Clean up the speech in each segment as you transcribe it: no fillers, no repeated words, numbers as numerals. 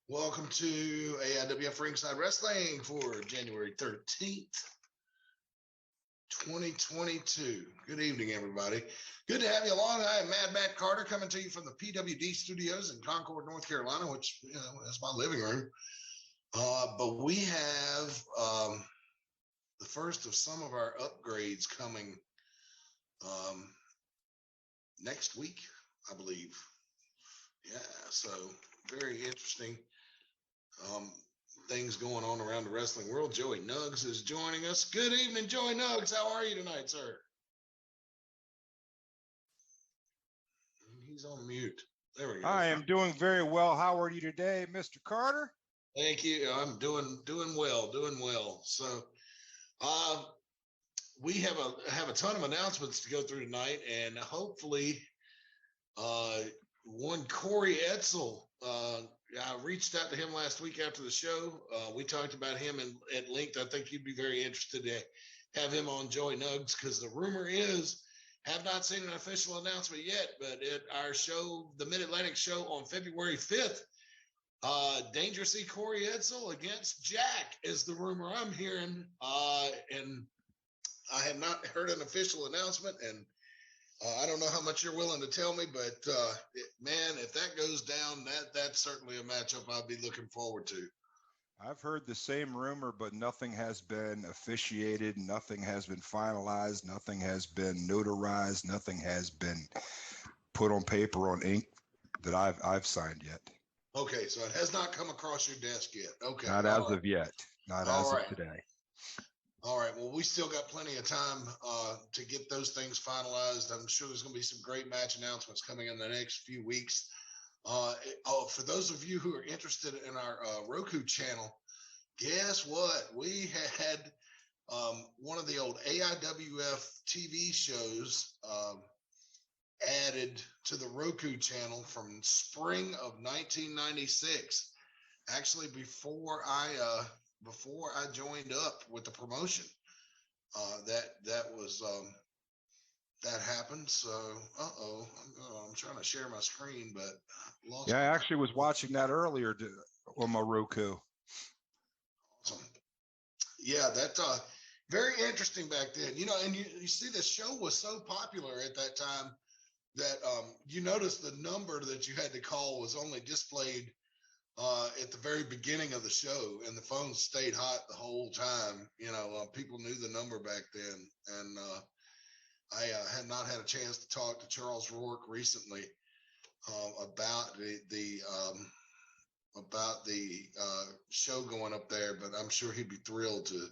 Welcome to AIWF Ringside Wrestling for January 13th, 2022. Good evening, everybody. Good to have you along. I am Mad Matt Carter coming to you from the PWD studios in Concord, North Carolina, which, is my living room. But we have the first of some of our upgrades coming next week, I believe. Yeah, so very interesting things going on around the wrestling world. Joey Nugs is joining us. Good evening, Joey Nugs. How are you tonight, sir? He's on mute. There we go. I am doing very well. How are you today, Mr. Carter? Thank you. I'm doing well. So we have a ton of announcements to go through tonight, and hopefully one Corey Etzel. I reached out to him last week after the show. We talked about him at length. I think you'd be very interested to have him on Joey Nugs, because the rumor is, have not seen an official announcement yet, but at our show, the Mid-Atlantic show on February 5th, Dangerous E. Corey Etzel against Jack is the rumor I'm hearing. And I have not heard an official announcement, and I don't know how much you're willing to tell me, but man, if that goes down, that's certainly a matchup I'll be looking forward to. I've heard the same rumor, but nothing has been officiated. Nothing has been finalized. Nothing has been notarized. Nothing has been put on paper on ink that I've signed yet. Okay, so it has not come across your desk yet. Okay. Not as of yet. Not as of today. All right. Well, we still got plenty of time to get those things finalized. I'm sure there's going to be some great match announcements coming in the next few weeks. For those of you who are interested in our Roku channel, guess what? We had one of the old AIWF TV shows added to the Roku channel from spring of 1996. Actually, before I joined up with the promotion, that happened. So, I'm trying to share my screen, but I actually was watching that earlier on my Roku. Awesome. Yeah, that very interesting back then. And you see, the show was so popular at that time that you notice the number that you had to call was only displayed at the very beginning of the show, and the phone stayed hot the whole time. People knew the number back then, and I had not had a chance to talk to Charles Rourke recently about the show going up there, but I'm sure he'd be thrilled to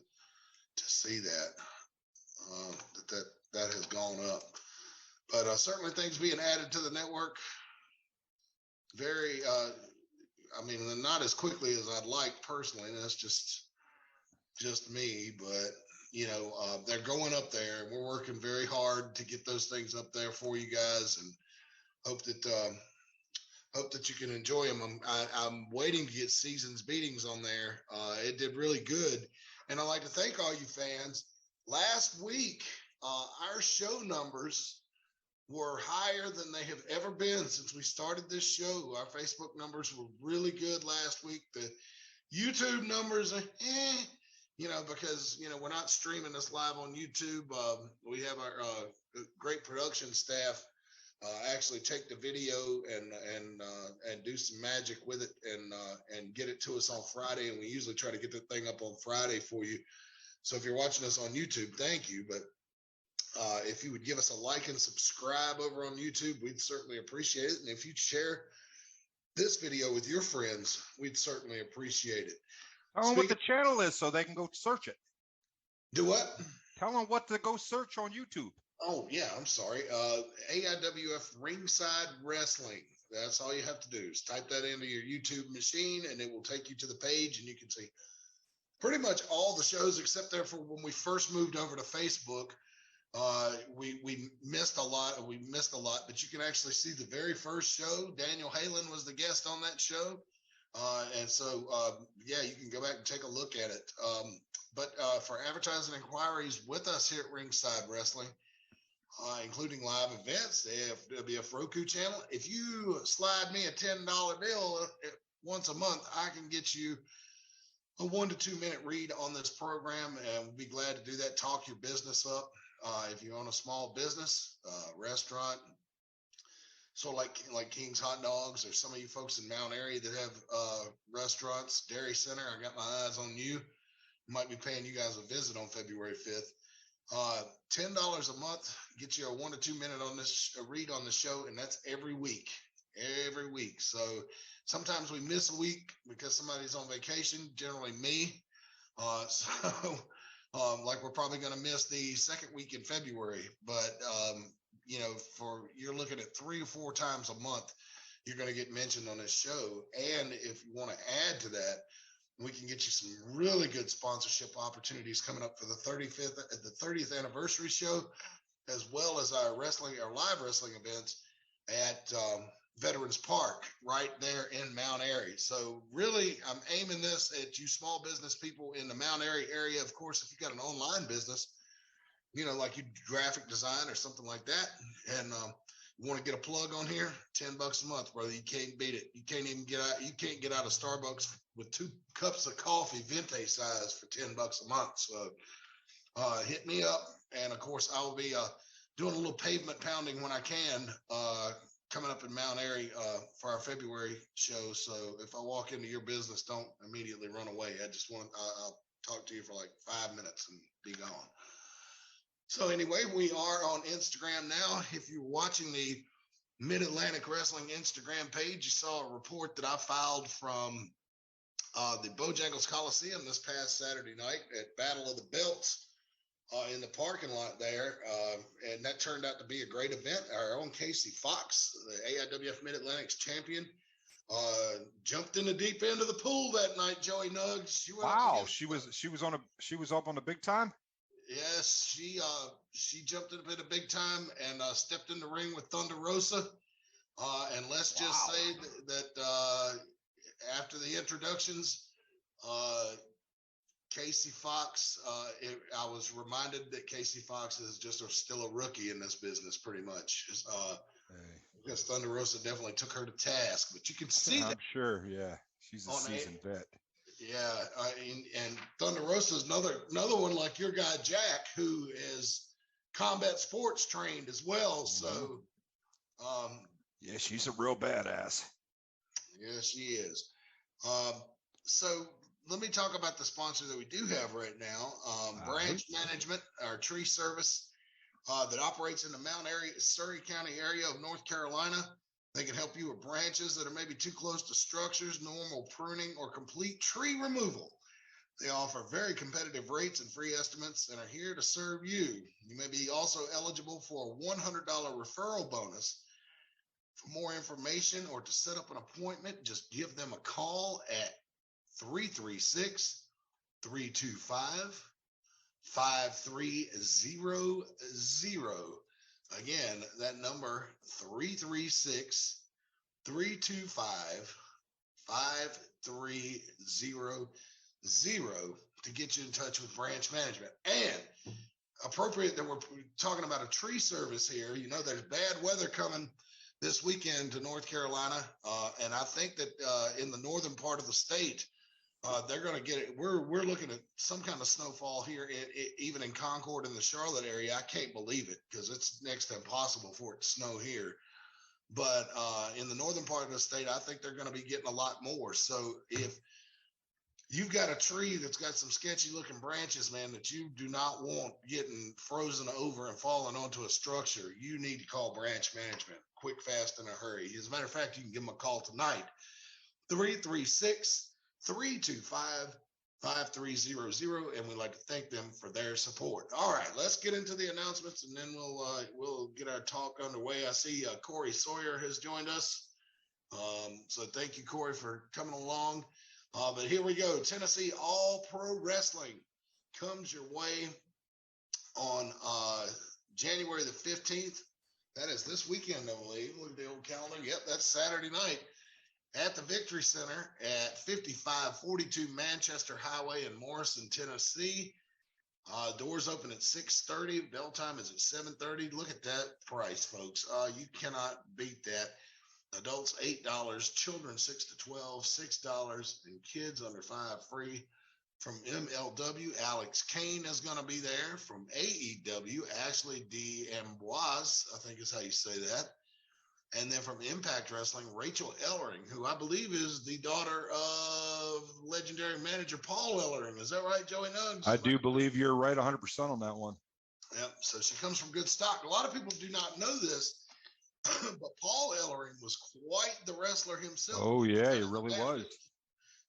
see that that has gone up. But certainly things being added to the network. Very, not as quickly as I'd like personally. And that's just me, but they're going up there, and we're working very hard to get those things up there for you guys, and hope that you can enjoy them. I'm waiting to get Seasons Beatings on there. It did really good, and I'd like to thank all you fans. Last week, our show numbers were higher than they have ever been since we started this show. Our Facebook numbers were really good last week. The YouTube numbers are because we're not streaming this live on YouTube. We have our great production staff actually take the video and do some magic with it and get it to us on Friday. And we usually try to get the thing up on Friday for you. So if you're watching us on YouTube, thank you. But if you would give us a like and subscribe over on YouTube, we'd certainly appreciate it. And if you'd share this video with your friends, we'd certainly appreciate it. Tell them what the channel is so they can go search it. Do what? Tell them what to go search on YouTube. Oh, yeah, I'm sorry. AIWF Ringside Wrestling. That's all you have to do is type that into your YouTube machine, and it will take you to the page, and you can see pretty much all the shows except there for when we first moved over to Facebook. We missed a lot, but you can actually see the very first show. Daniel Halen was the guest on that show. And so, you can go back and take a look at it. But for advertising inquiries with us here at Ringside Wrestling, including live events, there'll be a Roku channel. If you slide me a $10 bill once a month, I can get you a 1 to 2 minute read on this program, and we'll be glad to do that. Talk your business up. If you own a small business, restaurant, so like King's Hot Dogs, or some of you folks in Mount Airy that have restaurants, Dairy Center, I got my eyes on you. Might be paying you guys a visit on February 5th. $10 a month gets you a 1 to 2 minute on this read on the show, and that's every week. Every week. So sometimes we miss a week because somebody's on vacation, generally me. So like we're probably going to miss the second week in February, but you're looking at 3 or 4 times a month, you're going to get mentioned on this show. And if you want to add to that, we can get you some really good sponsorship opportunities coming up for the 30th anniversary show, as well as our live wrestling events at Veterans Park right there in Mount Airy. So really, I'm aiming this at you small business people in the Mount Airy area. Of course, if you got an online business, like you graphic design or something like that, and you want to get a plug on here, $10 a month, brother. You can't beat it. You can't get out of Starbucks with 2 cups of coffee, venti size, for $10 a month. So hit me up. And of course, I will be doing a little pavement pounding when I can, coming up in Mount Airy for our February show. So if I walk into your business, don't immediately run away. I'll talk to you for like 5 minutes and be gone. So anyway, we are on Instagram now. If you're watching the Mid-Atlantic Wrestling Instagram page, you saw a report that I filed from the Bojangles Coliseum this past Saturday night at Battle of the Belts in the parking lot there. And that turned out to be a great event. Our own Casey Fox, the AIWF Mid-Atlantic's champion, jumped in the deep end of the pool that night, Joey Nuggs. She was up on the big time? Yes, she jumped up in a big time and stepped in the ring with Thunder Rosa. And let's just say that after the introductions, Casey Fox, I was reminded that Casey Fox is still a rookie in this business, pretty much. Because Thunder Rosa definitely took her to task, but you can see that. I'm sure, yeah. She's a seasoned vet. Yeah, and Thunder Rosa is another one like your guy Jack, who is combat sports trained as well. So, yeah, she's a real badass. Yeah, she is. So let me talk about the sponsor that we do have right now, Branch Management, our tree service that operates in the Mount Airy, Surrey County area of North Carolina. They can help you with branches that are maybe too close to structures, normal pruning, or complete tree removal. They offer very competitive rates and free estimates and are here to serve you. You may be also eligible for a $100 referral bonus. For more information or to set up an appointment, just give them a call at 336-325-5300. Again, that number, 336-325-5300 to get you in touch with Branch Management. And appropriate that we're talking about a tree service here. There's bad weather coming this weekend to North Carolina. And I think that in the northern part of the state, they're going to get it. We're looking at some kind of snowfall here, even in Concord and the Charlotte area. I can't believe it because it's next to impossible for it to snow here. But in the northern part of the state, I think they're going to be getting a lot more. So if you've got a tree that's got some sketchy looking branches, man, that you do not want getting frozen over and falling onto a structure, you need to call Branch Management quick, fast, in a hurry. As a matter of fact, you can give them a call tonight, 336-325-5300, and we'd like to thank them for their support. All right, let's get into the announcements, and then we'll get our talk underway. I see Corey Sawyer has joined us, so thank you, Corey, for coming along. But here we go. Tennessee All Pro Wrestling comes your way on January the 15th. That is this weekend, I believe. Look at the old calendar. Yep, that's Saturday night at the Victory Center at 5542 Manchester Highway in Morrison, Tennessee. Doors open at 6:30. Bell time is at 7:30. Look at that price, folks. You cannot beat that. Adults $8, children 6 to 12 $6, and kids under 5 free. From MLW, Alex Kane is going to be there. From AEW, Ashley D. Amboise, I think is how you say that. And then from Impact Wrestling, Rachel Ellering, who I believe is the daughter of legendary manager Paul Ellering. Is that right, Joey Nugs? I do believe you're right 100% on that one. Yep. So she comes from good stock. A lot of people do not know this, but Paul Ellering was quite the wrestler himself. Oh, yeah, he really was.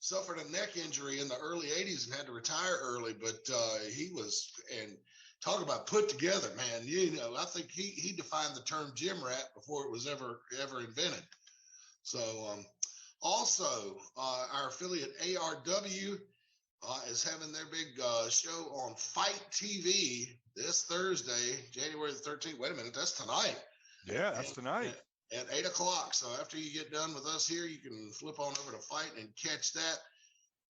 Suffered a neck injury in the early 80s and had to retire early, but he was, and talk about put together, man. You know, I think he defined the term gym rat before it was ever invented. So also our affiliate ARW is having their big show on Fight TV this Thursday, January the 13th. Wait a minute, that's tonight. Yeah, that's tonight. At 8 o'clock. So after you get done with us here, you can flip on over to Fight and catch that.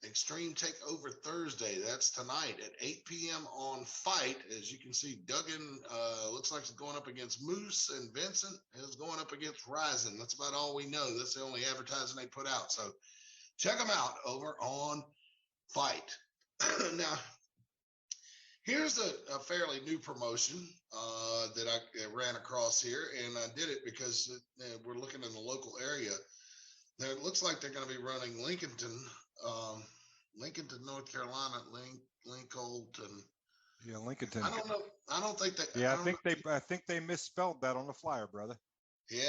Extreme Takeover Thursday. That's tonight at 8 p.m. on Fight. As you can see, Duggan looks like he's going up against Moose, and Vincent is going up against Ryzen. That's about all we know. That's the only advertising they put out. So check them out over on Fight. Now, here's a fairly new promotion that I ran across here, and I did it because we're looking in the local area. Now, it looks like they're going to be running Lincolnton, North Carolina, Lincoln. Yeah, Lincolnton. I don't know. I don't think that. Yeah, I think they misspelled that on the flyer, brother. Yeah,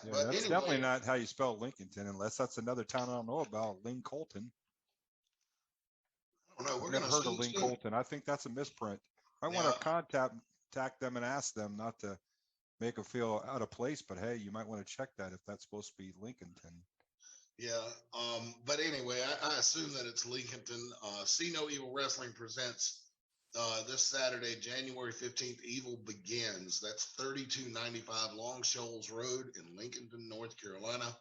but that's anyway, definitely not how you spell Lincolnton, unless that's another town I don't know about, Lincoln. I don't know. We're never heard of Lincoln. I think that's a misprint. I want to contact them and ask them, not to make them feel out of place, but hey, you might want to check that if that's supposed to be Lincolnton. Yeah. But anyway, I assume that it's Lincolnton. See No Evil Wrestling presents this Saturday, January 15th, Evil Begins. That's 3295 Long Shoals Road in Lincolnton, North Carolina.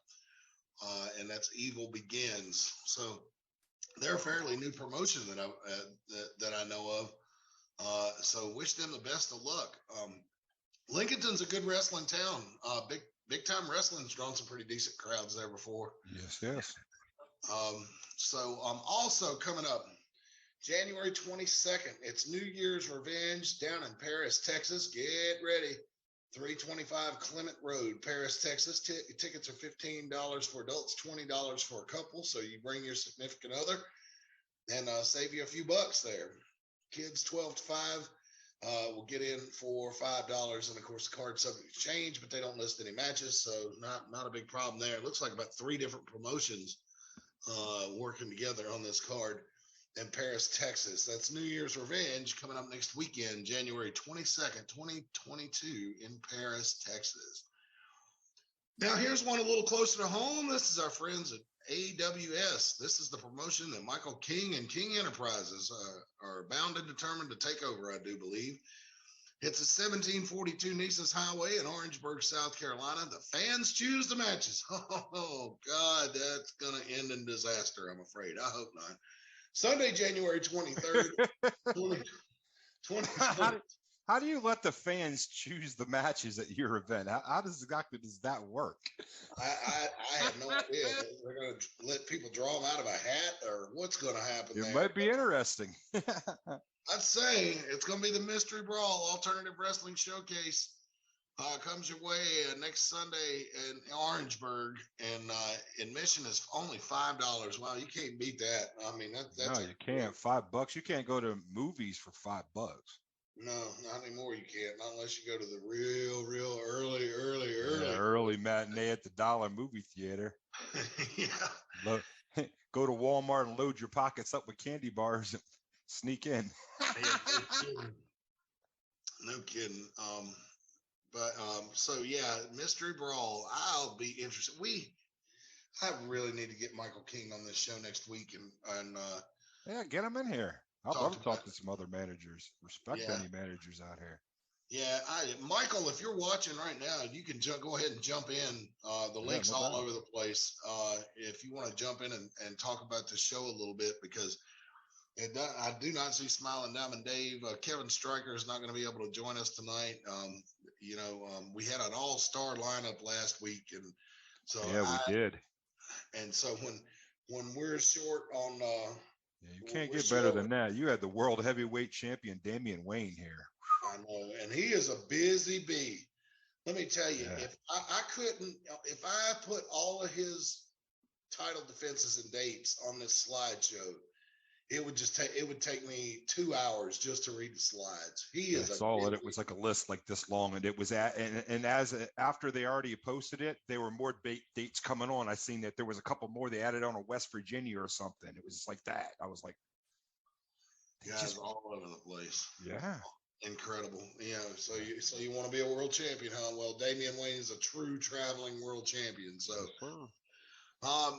And that's Evil Begins. So they're a fairly new promotion that I know of. So wish them the best of luck. Lincolnton's a good wrestling town. Big time wrestling's drawn some pretty decent crowds there before. Yes. So also coming up, January 22nd, it's New Year's Revenge down in Paris, Texas. Get ready. 325 Clement Road, Paris, Texas. Tickets are $15 for adults, $20 for a couple. So you bring your significant other and save you a few bucks there. Kids 12 to 5 will get in for $5. And of course, the card's subject to change, but they don't list any matches. So not a big problem there. It looks like about 3 different promotions working together on this card in Paris, Texas. That's New Year's Revenge coming up next weekend, January 22nd, 2022 in Paris, Texas. Now, here's one a little closer to home. This is our friends at AWS. This is the promotion that Michael King and King Enterprises are bound and determined to take over, I do believe. It's at 1742 Nices Highway in Orangeburg, South Carolina. The fans choose the matches. Oh, God, that's going to end in disaster, I'm afraid. I hope not. Sunday, January 23rd, 2020. How do you let the fans choose the matches at your event? How does that work? I have no idea. They're going to let people draw them out of a hat, or what's going to happen there? It might be interesting. I'd say it's going to be the Mystery Brawl Alternative Wrestling Showcase. Comes your way next Sunday in Orangeburg, and admission is only $5. Wow, you can't beat that. I mean, that's no, you can't. $5. You can't go to movies for $5. No, not anymore. You can't, not unless you go to the real early matinee at the Dollar Movie Theater. Yeah. Go to Walmart and load your pockets up with candy bars and sneak in. No kidding. So yeah, Mystery Brawl. I'll be interested. I really need to get Michael King on this show next week, and yeah, get him in here. I'd love to talk to some other managers. Respect any managers out here. Yeah, Michael, if you're watching right now, you can go ahead and jump in. The links all over the place. If you want to jump in and talk about the show a little bit, because I do not see Smiling Diamond Dave. Kevin Stryker is not going to be able to join us tonight. We had an all-star lineup last week, and So Yeah, we did. And so when we're short on, Yeah, you can't we're get better short. than that. You had the world heavyweight champion Damian Wayne here. I know, and he is a busy bee. Let me tell you, Yeah. if I put all of his title defenses and dates on this slideshow, it would take me 2 hours just to read the slides. He I is saw it. It was like a list like this long, and it was after they already posted it, there were more dates coming on. I seen that there was a couple more they added on a West Virginia or something. It was like that. I was like, guys all over the place. Yeah. Incredible. So you want to be a world champion, huh? Well, Damian Wayne is a true traveling world champion. So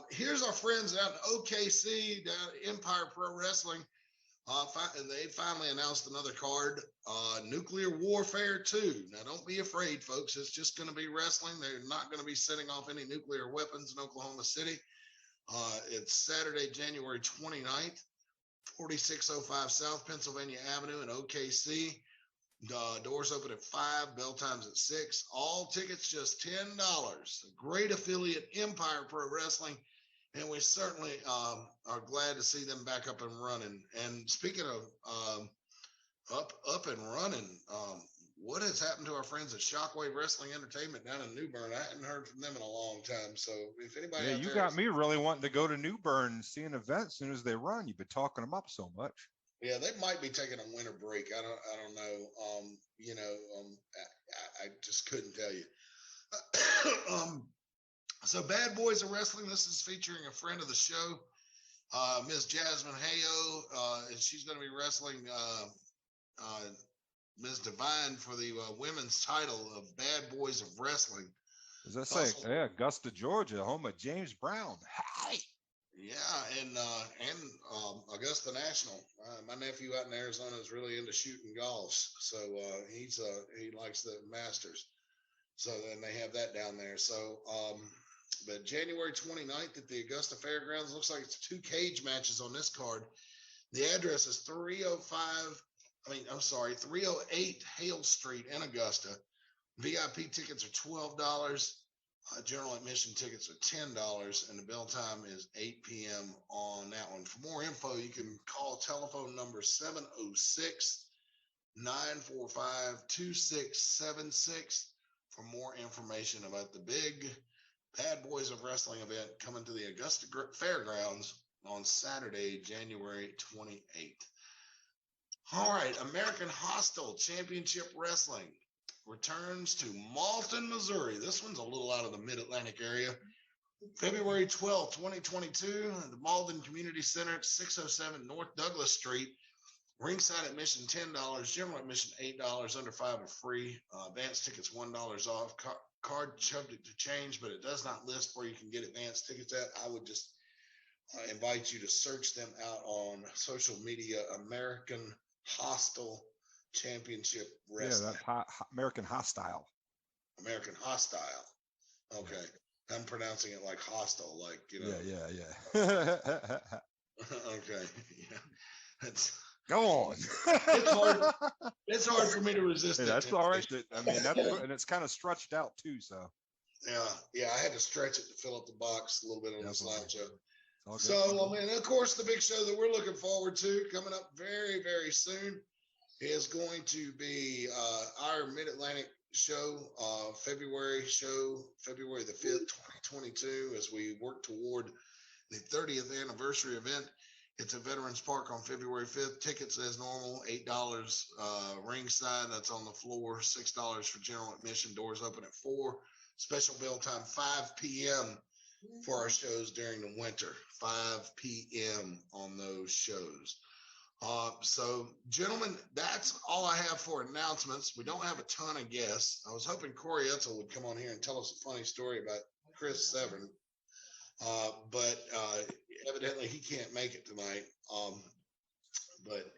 here's our friends out in OKC, down at Empire Pro Wrestling. They finally announced another card, Nuclear Warfare 2. Now, don't be afraid, folks. It's just going to be wrestling. They're not going to be setting off any nuclear weapons in Oklahoma City. It's Saturday, January 29th, 4605 South Pennsylvania Avenue in OKC. Doors open at 5, bell times at 6. All tickets just $10. A great affiliate, Empire Pro Wrestling. And we certainly are glad to see them back up and running. And speaking of up and running, what has happened to our friends at Shockwave Wrestling Entertainment down in New Bern? I hadn't heard from them in a long time. So if anybody out you there, got me really wanting to go to New Bern and see an event as soon as they run. You've been talking them up so much. Yeah, they might be taking a winter break. I don't know. I just couldn't tell you. So Bad Boys of Wrestling, this is featuring a friend of the show, Miss Jasmine Hayo, and she's going to be wrestling Ms. Divine for the women's title of Bad Boys of Wrestling. As I say, Augusta, Georgia, home of James Brown. Hi. Yeah, and Augusta National. My nephew out in Arizona is really into shooting golf, so he likes the Masters. So then they have that down there. So, but January 29th at the Augusta Fairgrounds, looks like it's 2 cage matches on this card. The address is 308 Hale Street in Augusta. VIP tickets are $12. General admission tickets are $10, and the bell time is 8 p.m. on that one. For more info, you can call telephone number 706-945-2676 for more information about the big Bad Boys of Wrestling event coming to the Augusta Fairgrounds on Saturday, January 28th. All right, American Hostile Championship Wrestling returns to Malton, Missouri. This one's a little out of the Mid-Atlantic area. February 12th, 2022, at the Malden Community Center at 607 North Douglas Street. Ringside admission $10, general admission $8, under 5 are free. Advance tickets $1 off. Card subject to change, but it does not list where you can get advance tickets at. I would just invite you to search them out on social media, American Hostile Championship Wrestling. Yeah, that's American Hostile. American Hostile. Okay. I'm pronouncing it like hostile, like, Yeah. Okay. Yeah. Go on. It's hard for me to resist it. That's all right. I mean, and it's kind of stretched out too, so. Yeah. I had to stretch it to fill up the box a little bit on the slideshow. So, of course, the big show that we're looking forward to coming up very, very soon is going to be our Mid-Atlantic show, February the 5th, 2022, as we work toward the 30th anniversary event. It's at Veterans Park on February 5th. Tickets as normal, $8 ringside. That's on the floor, $6 for general admission. Doors open at 4. Special bell time, 5 p.m. for our shows during the winter, 5 p.m. on those shows. So, gentlemen, that's all I have for announcements. We don't have a ton of guests. I was hoping Corey Etzel would come on here and tell us a funny story about Chris Severn, but evidently he can't make it tonight. But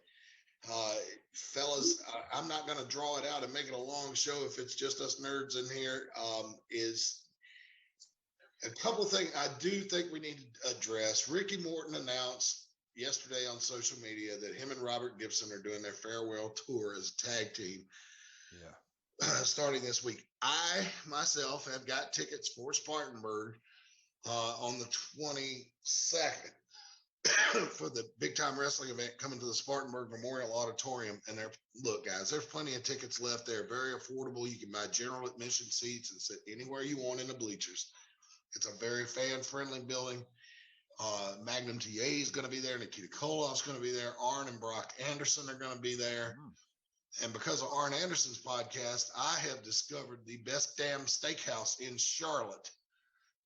fellas, I'm not going to draw it out and make it a long show if it's just us nerds in here. Is a couple of things I do think we need to address. Ricky Morton announced yesterday on social media that him and Robert Gibson are doing their farewell tour as a tag team. Yeah. Starting this week. I myself have got tickets for Spartanburg on the 22nd for the big time wrestling event coming to the Spartanburg Memorial Auditorium. And look, guys, there's plenty of tickets left. They're very affordable. You can buy general admission seats and sit anywhere you want in the bleachers. It's a very fan friendly building. Magnum TA is going to be there. Nikita Koloff's going to be there. Arn and Brock Anderson are going to be there. And because of Arn Anderson's podcast, I have discovered the best damn steakhouse in Charlotte.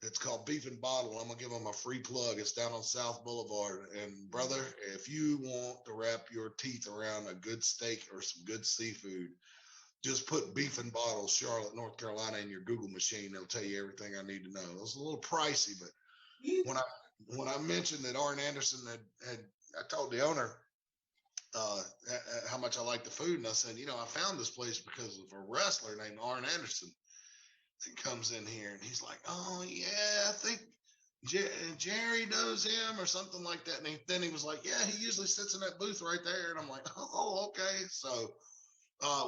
It's called Beef and Bottle. I'm going to give them a free plug. It's down on South Boulevard. And brother, if you want to wrap your teeth around a good steak or some good seafood, just put Beef and Bottle, Charlotte, North Carolina in your Google machine. It'll tell you everything I need to know. It was a little pricey, but when I mentioned that Arn Anderson I told the owner how much I like the food, and I said, I found this place because of a wrestler named Arn Anderson that comes in here, and he's like, oh yeah, I think Jerry knows him or something like that. And then he was like, yeah, he usually sits in that booth right there. And I'm like, oh, okay. So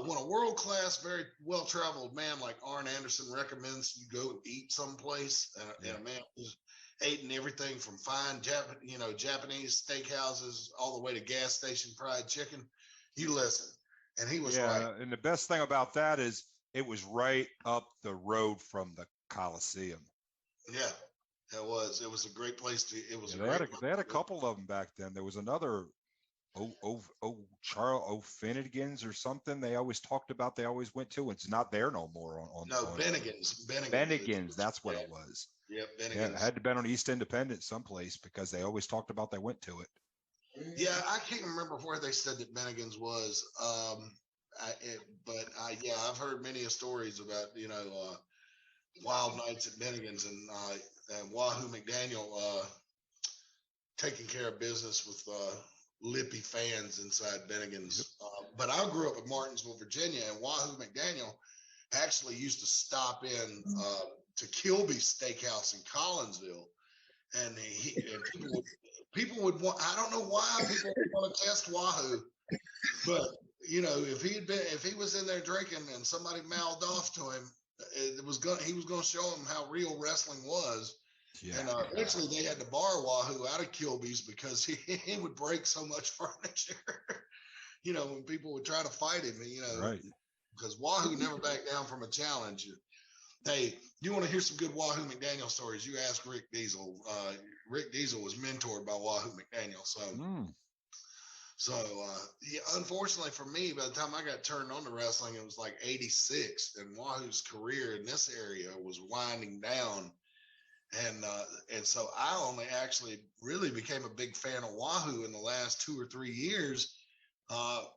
when a world-class, very well-traveled man like Arn Anderson recommends you go eat someplace, and a man who's eating everything from fine Japanese steakhouses all the way to gas station fried chicken, you listen. And he was right. And the best thing about that is it was right up the road from the Coliseum. Yeah, it was. It was a great place to. It was. They had a couple of them back then. There was another. Charles Finnegan's or something. They always talked about. They always went to. It's not there no more. Bennigan's. That's what it was. Yep, Bennigan's. Yeah, it had to be on East Independence someplace because they always talked about they went to it. Yeah, I can't remember where they said that Bennigan's was. I've heard many stories about wild nights at Bennigan's and Wahoo Mcdaniel taking care of business with lippy fans inside Bennigan's. But I grew up in Martinsville, Virginia, and Wahoo McDaniel actually used to stop in to Kilby's Steakhouse in Collinsville, and people would want. I don't know why people would want to test Wahoo, but if he was in there drinking and somebody mouthed off to him, he was going to show him how real wrestling was. Yeah. And eventually they had to bar Wahoo out of Kilby's because he would break so much furniture, when people would try to fight him, right. Because Wahoo never backed down from a challenge. Hey, you want to hear some good Wahoo McDaniel stories? You ask Rick Diesel. Rick Diesel was mentored by Wahoo McDaniel. So, unfortunately for me, by the time I got turned on to wrestling, it was like 86, and Wahoo's career in this area was winding down. And so I only actually really became a big fan of Wahoo in the last 2 or 3 years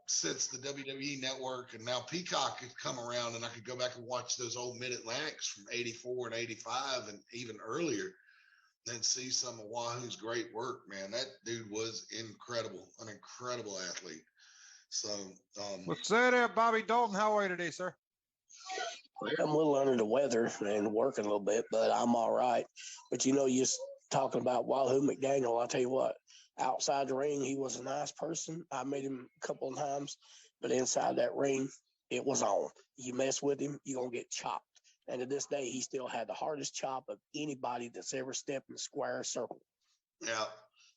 since the WWE Network and now Peacock had come around, and I could go back and watch those old Mid-Atlantics from 84 and 85 and even earlier and see some of Wahoo's great work, man. That dude was incredible, an incredible athlete. So what's that there, Bobby Dalton? How are you today, sir? I'm a little under the weather and working a little bit, but I'm all right. But you're talking about Wahoo McDaniel. I'll tell you what, outside the ring, he was a nice person. I met him a couple of times, but inside that ring, it was on. You mess with him, you're going to get chopped. And to this day, he still had the hardest chop of anybody that's ever stepped in the square circle. Yeah.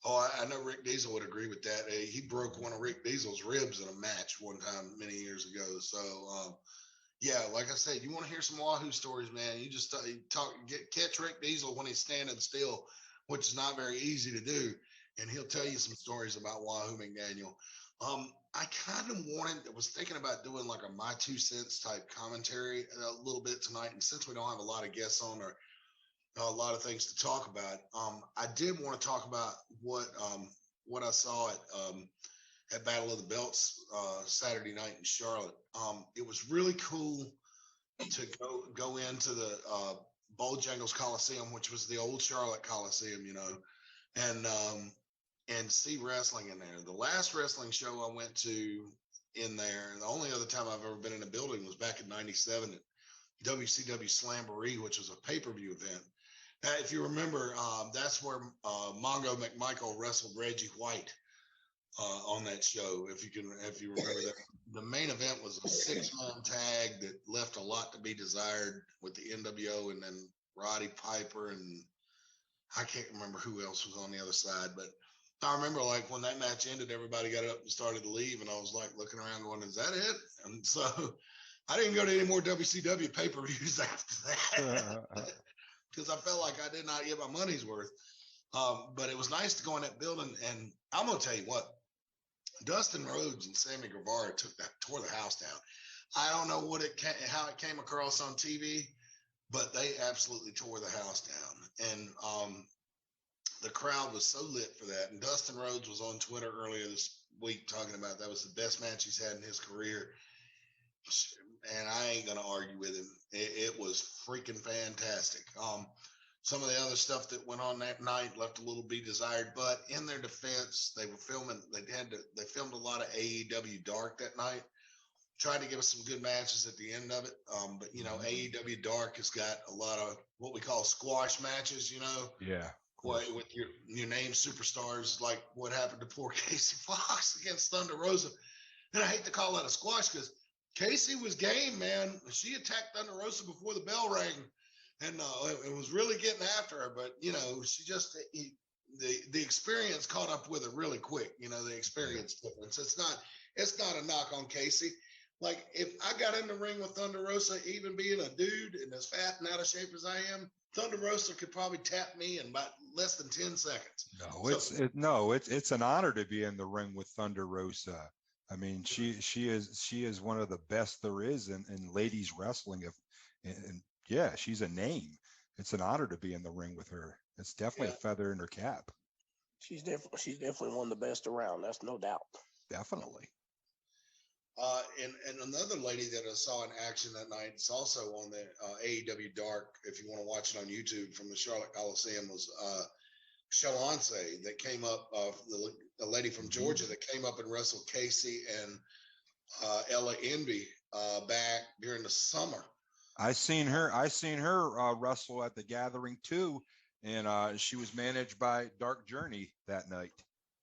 Oh, I know Rick Diesel would agree with that. He broke one of Rick Diesel's ribs in a match one time many years ago. So, yeah, like I said, you want to hear some Wahoo stories, man, you just catch Rick Diesel when he's standing still, which is not very easy to do, and he'll tell you some stories about Wahoo McDaniel. I kind of was thinking about doing like a My Two Cents type commentary a little bit tonight, and since we don't have a lot of guests on or a lot of things to talk about, I did want to talk about what I saw at Battle of the Belts Saturday night in Charlotte. It was really cool to go into the Bojangles Coliseum, which was the old Charlotte Coliseum, and see wrestling in there. The last wrestling show I went to in there, the only other time I've ever been in a building was back in '97 at WCW Slamboree, which was a pay-per-view event. Now, if you remember, that's where Mongo McMichael wrestled Reggie White on that show. If you remember that, the main event was a 6-man tag that left a lot to be desired with the NWO and then Roddy Piper and I can't remember who else was on the other side, but I remember like when that match ended, everybody got up and started to leave, and I was like looking around going, "Is that it?" And so I didn't go to any more WCW pay-per-views after that because I felt like I did not get my money's worth. But it was nice to go in that building, and I'm gonna tell you what, Dustin Rhodes and Sammy Guevara tore the house down. I don't know how it came across on TV, but they absolutely tore the house down, and the crowd was so lit for that. And Dustin Rhodes was on Twitter earlier this week talking about that was the best match he's had in his career, and I ain't gonna argue with him. It was freaking fantastic. Some of the other stuff that went on that night left a little be desired, but in their defense, they were filming. They filmed a lot of AEW Dark that night. Tried to give us some good matches at the end of it, but you know, AEW Dark has got a lot of what we call squash matches. You know, Yeah. with your name superstars, like what happened to poor Casey Fox against Thunder Rosa. And I hate to call that a squash because Casey was game, man. She attacked Thunder Rosa before the bell rang, and it was really getting after her. But you know, she just the experience caught up with her really quick. You know, the experience difference. It's not a knock on Casey. Like if I got in the ring with Thunder Rosa, even being a dude and as fat and out of shape as I am, Thunder Rosa could probably tap me in about less than 10 seconds. No, it's an honor to be in the ring with Thunder Rosa. I mean, she is one of the best there is in ladies wrestling. And yeah, she's a name. It's an honor to be in the ring with her. It's definitely a feather in her cap. She's definitely one of the best around. That's no doubt. Definitely. And another lady that I saw in action that night, it's also on the AEW Dark, if you want to watch it on YouTube, from the Charlotte Coliseum, was Shalonce that came up, the lady from Georgia that came up and wrestled Casey and Ella Envy back during the summer. I seen her wrestle at the Gathering too, and she was managed by Dark Journey that night.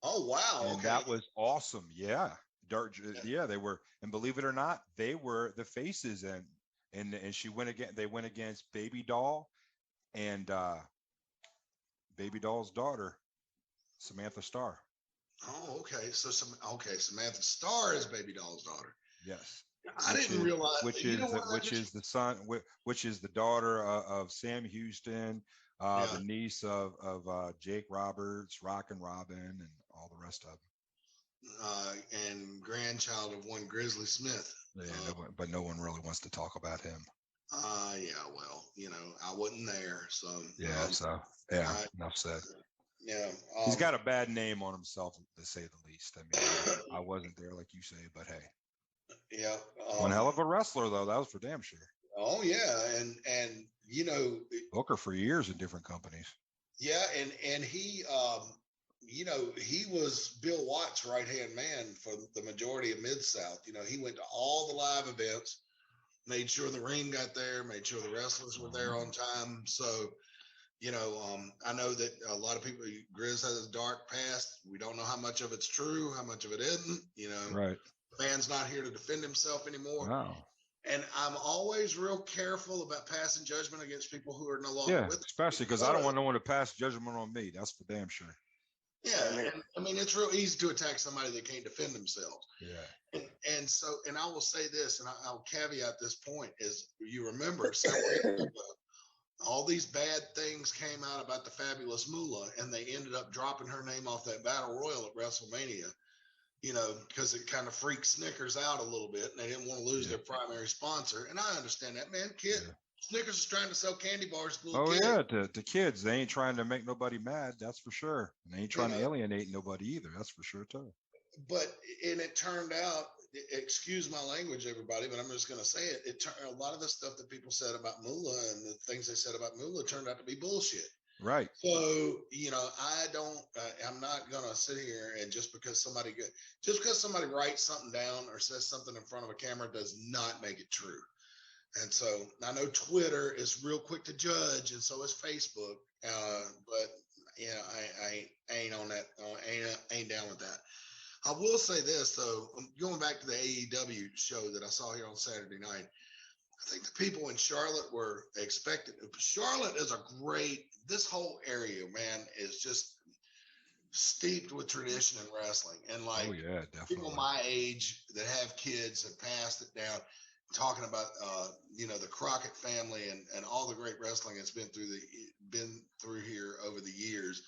Oh wow! And that was awesome. Yeah. They were, and believe it or not, they were the faces, and she went again. They went against Baby Doll and Baby Doll's daughter, Samantha Starr. Oh, okay. So Samantha Starr is Baby Doll's daughter. Yes. I didn't realize which is the daughter of Sam Houston, the niece of Jake Roberts, Rockin' Robin, and all the rest of them. And grandchild of one Grizzly Smith. Yeah, but no one really wants to talk about him. Yeah, well, you know, I wasn't there, so enough said. Yeah, he's got a bad name on himself, to say the least. I mean, I wasn't there, like you say, but hey, yeah, one hell of a wrestler, though. That was for damn sure. Oh yeah, and you know, Booker for years in different companies. Yeah, and he. You know, he was Bill Watts' right-hand man for the majority of Mid-South. You know, he went to all the live events, made sure the ring got there, made sure the wrestlers were there on time. So, you know, I know that a lot of people, Grizz has a dark past. We don't know how much of it's true, how much of it isn't. You know, right. The man's not here to defend himself anymore. Wow. And I'm always real careful about passing judgment against people who are no longer with us. Especially because I don't want no one to pass judgment on me. That's for damn sure. Yeah, and, I mean, it's real easy to attack somebody that can't defend themselves. Yeah. And I will say this, and I'll caveat this point, is you remember several years ago, all these bad things came out about the Fabulous Moolah, and they ended up dropping her name off that Battle Royal at WrestleMania, you know, because it kind of freaked Snickers out a little bit, and they didn't want to lose their primary sponsor. And I understand that, man. Snickers is trying to sell candy bars to little kids. To kids. They ain't trying to make nobody mad, that's for sure. And they ain't trying to alienate nobody either, that's for sure too. But it turned out, excuse my language, everybody, but I'm just going to say it. A lot of the stuff that people said about Moolah and the things they said about Moolah turned out to be bullshit. Right. So, you know, I'm not going to sit here and just because somebody writes something down or says something in front of a camera does not make it true. And so I know Twitter is real quick to judge, and so is Facebook. But yeah, I ain't on that. Ain't down with that. I will say this though, going back to the AEW show that I saw here on Saturday night, I think the people in Charlotte were expected. Charlotte is this whole area, man, is just steeped with tradition in wrestling. And like, oh yeah, people definitely. my age that have kids have passed it down, talking about, the Crockett family and all the great wrestling that's been through here over the years.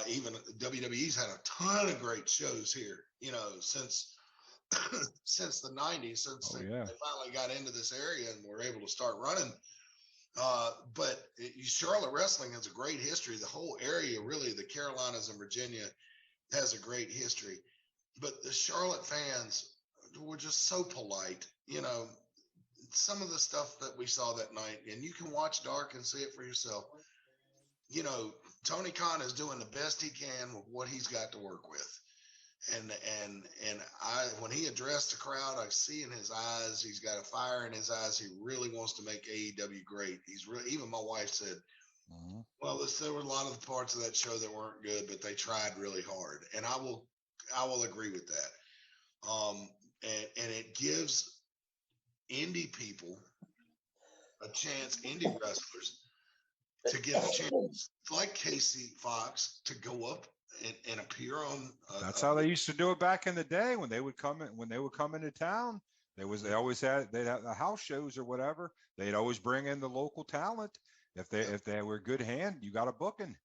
Even WWE's had a ton of great shows here, since since the 90s, since Oh they yeah. finally got into this area and were able to start running. But Charlotte wrestling has a great history. The whole area, really, the Carolinas and Virginia, has a great history. But the Charlotte fans were just so polite. Some of the stuff that we saw that night, and you can watch Dark and see it for yourself. Tony Khan is doing the best he can with what he's got to work with. And when he addressed the crowd, I see in his eyes, he's got a fire in his eyes. He really wants to make AEW great. Even my wife said, well, there were a lot of the parts of that show that weren't good, but they tried really hard. And I will agree with that. And it gives indie people a chance, indie wrestlers, to get a chance, like Casey Fox, to go up and appear on. That's how they used to do it back in the day when they would come into town. They'd have the house shows or whatever. They'd always bring in the local talent. If they were good hand, you got a booking.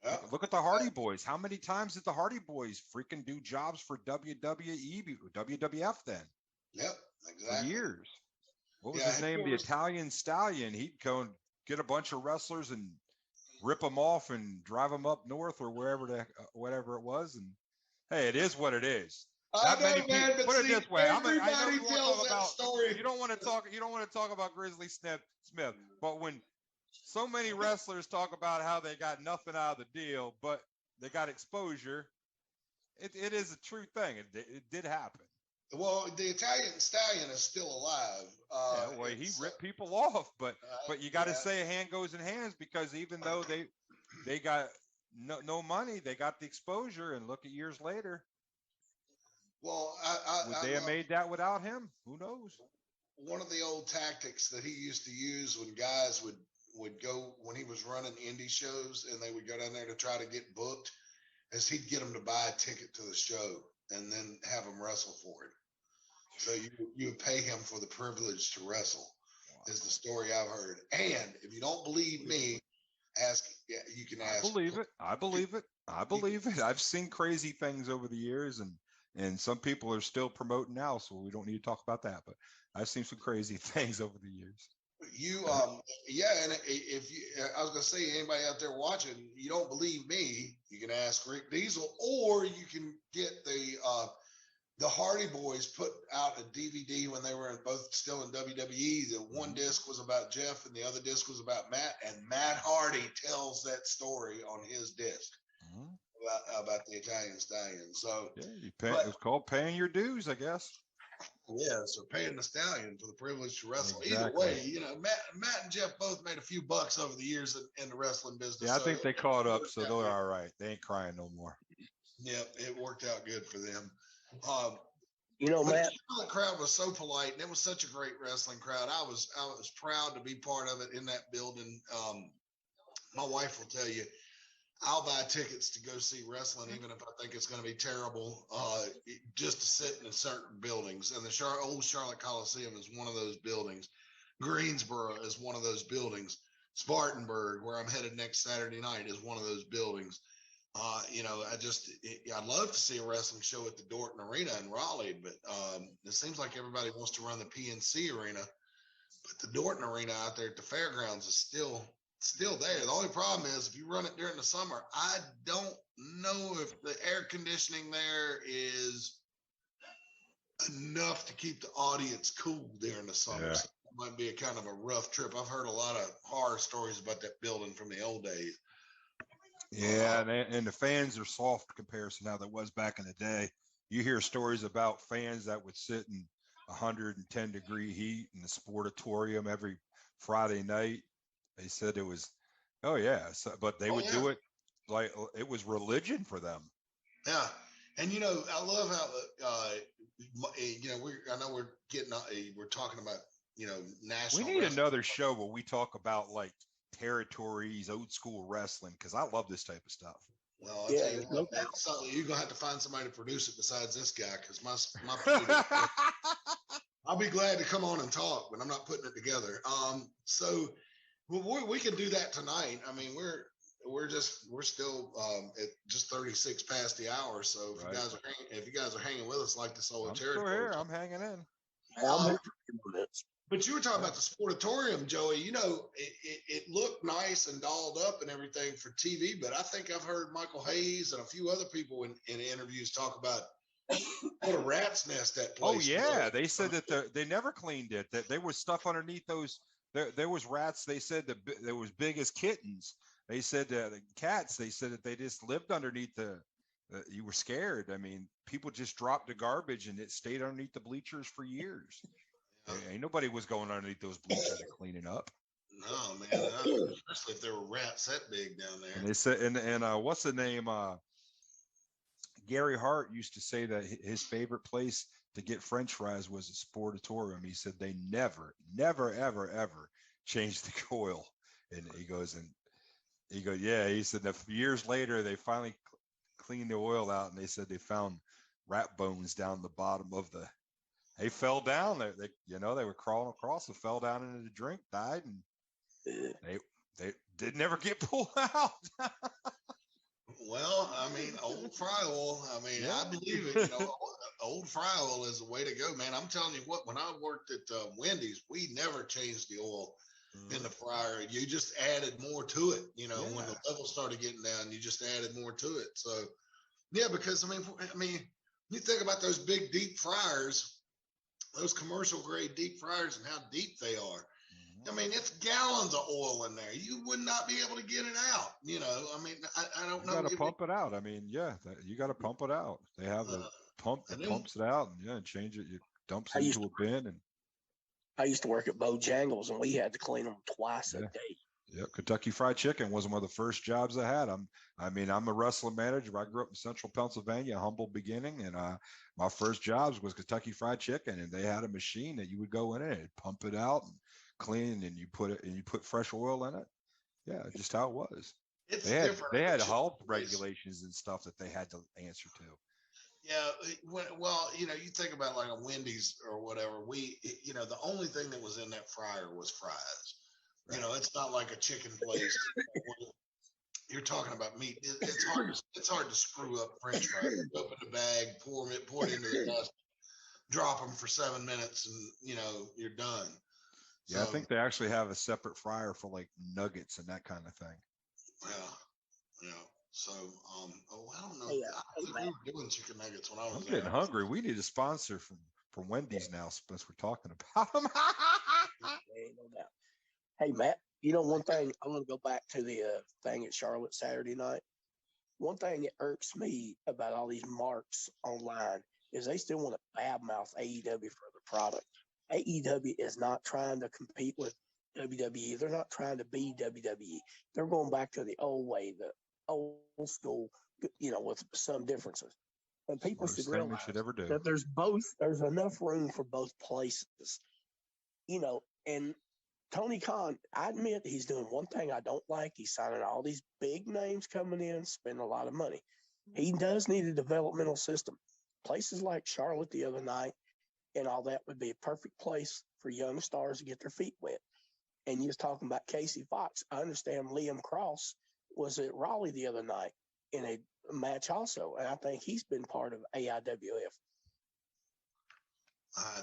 Yeah. Look at the Hardy Boys. How many times did the Hardy Boys freaking do jobs for WWE, WWF then? Yep, exactly. For years. What was his name? The Italian Stallion. He'd go and get a bunch of wrestlers and rip them off and drive them up north or whatever it was. And hey, it is what it is. Put it this way. I know you want to talk about story. You don't want to talk about Grizzly Smith, but when so many wrestlers talk about how they got nothing out of the deal, but they got exposure, it is a true thing. It did happen. Well, the Italian Stallion is still alive. He ripped people off, but you got to say hand goes in hands, because even though they got no money, they got the exposure, and look at years later. Well, would they have made that without him? Who knows? One of the old tactics that he used to use when guys would go, when he was running indie shows and they would go down there to try to get booked, is he'd get them to buy a ticket to the show and then have them wrestle for it. So you would pay him for the privilege to wrestle, is the story I've heard. And if you don't believe me, you can ask. I believe it. I've seen crazy things over the years, and some people are still promoting now, so we don't need to talk about that. But I've seen some crazy things over the years. And if I was gonna say, anybody out there watching, you don't believe me, you can ask Rick Diesel, or you can get the Hardy Boys put out a DVD when they were both still in WWE. The one disc was about Jeff and the other disc was about Matt, and Matt Hardy tells that story on his disc about the Italian Stallion. So it's called paying your dues, I guess. Yeah, so paying the Stallion for the privilege to wrestle. Exactly. Either way, Matt and Jeff both made a few bucks over the years in the wrestling business. Yeah, I think they caught up, so they're all right. They ain't crying no more. Yep, it worked out good for them. Matt, the crowd was so polite, and it was such a great wrestling crowd. I was proud to be part of it in that building. My wife will tell you, I'll buy tickets to go see wrestling, even if I think it's going to be terrible, just to sit in certain buildings. And the old Charlotte Coliseum is one of those buildings. Greensboro is one of those buildings. Spartanburg, where I'm headed next Saturday night, is one of those buildings. I'd love to see a wrestling show at the Dorton Arena in Raleigh, but it seems like everybody wants to run the PNC Arena. But the Dorton Arena out there at the fairgrounds is still there. The only problem is if you run it during the summer, I don't know if the air conditioning there is enough to keep the audience cool during the summer. Yeah. So it might be a kind of a rough trip. I've heard a lot of horror stories about that building from the old days. Yeah, and the fans are soft in comparison to how that was back in the day. You hear stories about fans that would sit in 110-degree heat in the Sportatorium every Friday night. They said it was, but they would do it like it was religion for them. Yeah, and I love how I know we're talking about national. We need wrestling. another show where we talk about like territories, old school wrestling, because I love this type of stuff. Well, I'll tell you what, it's something you're gonna have to find somebody to produce it besides this guy, because my producer, I'll be glad to come on and talk, but I'm not putting it together. So we can do that tonight. I mean, we're still at just 36 past the hour. So if you guys are hanging with us like this old territory, still here. I'm hanging in. I'm here for a few minutes. But you were talking about the sportatorium, Joey. It looked nice and dolled up and everything for TV, but I think I've heard Michael Hayes and a few other people in interviews talk about what a rat's nest that place. Oh yeah, they said that they never cleaned it. That there was stuff underneath those. There was rats. They said that there was big as kittens. They said the cats. They said that they just lived underneath you were scared. I mean, people just dropped the garbage and it stayed underneath the bleachers for years. Ain't nobody was going underneath those bleachers and cleaning up. No, man, especially if there were rats that big down there. And they said, and what's the name? Gary Hart used to say that his favorite place to get French fries was a sportatorium. He said they never, ever changed the oil. And he goes, yeah. He said that years later they finally cleaned the oil out, and they said they found rat bones down the bottom of the. They fell down there. They were crawling across and fell down into the drink, died, and they never get pulled out. Well, I mean, old fry oil. I mean, I believe it. Old fry oil is the way to go, man. I'm telling you what. When I worked at Wendy's, we never changed the oil in the fryer. You just added more to it. When the level started getting down, you just added more to it. So, yeah, because I mean, you think about those big deep fryers. Those commercial grade deep fryers and how deep they are. I mean, it's gallons of oil in there. You would not be able to get it out. I mean, I don't know. You got to pump it out. I mean, you got to pump it out. They have a pump that pumps it out and change it. You dumps it into a bin. And I used to work at Bojangles, and we had to clean them twice a day. Yeah, Kentucky Fried Chicken was one of the first jobs I had. I'm a wrestling manager. I grew up in Central Pennsylvania, humble beginning, and my first jobs was Kentucky Fried Chicken, and they had a machine that you would go in and pump it out and clean, and you put fresh oil in it. Yeah, just how it was. They had health regulations and stuff that they had to answer to. Yeah, well, you think about like a Wendy's or whatever. The only thing that was in that fryer was fries. Right. It's not like a chicken place. You're talking about meat. It's hard to screw up French fries. Open the bag, pour it into the dust, drop them for 7 minutes, and you're done. Yeah, so, I think they actually have a separate fryer for like nuggets and that kind of thing. Yeah. So, I don't know. I think we were doing chicken nuggets when I was there. I'm getting hungry. We need a sponsor from Wendy's now, since we're talking about them. Hey, Matt, one thing, I want to go back to the thing at Charlotte Saturday night. One thing that irks me about all these marks online is they still want to badmouth AEW for the product. AEW is not trying to compete with WWE. They're not trying to be WWE. They're going back to the old way, the old school, with some differences. And people should realize that there's enough room for both places. And Tony Khan, I admit he's doing one thing I don't like. He's signing all these big names coming in, spending a lot of money. He does need a developmental system. Places like Charlotte the other night and all that would be a perfect place for young stars to get their feet wet. And you're talking about Casey Fox. I understand Liam Cross was at Raleigh the other night in a match also, and I think he's been part of AIWF.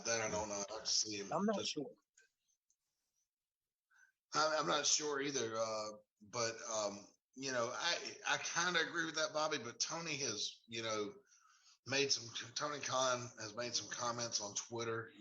That I don't know. I see him. I'm not sure. I'm not sure either, but I kind of agree with that, Bobby. But Tony has, Tony Khan has made some comments on Twitter,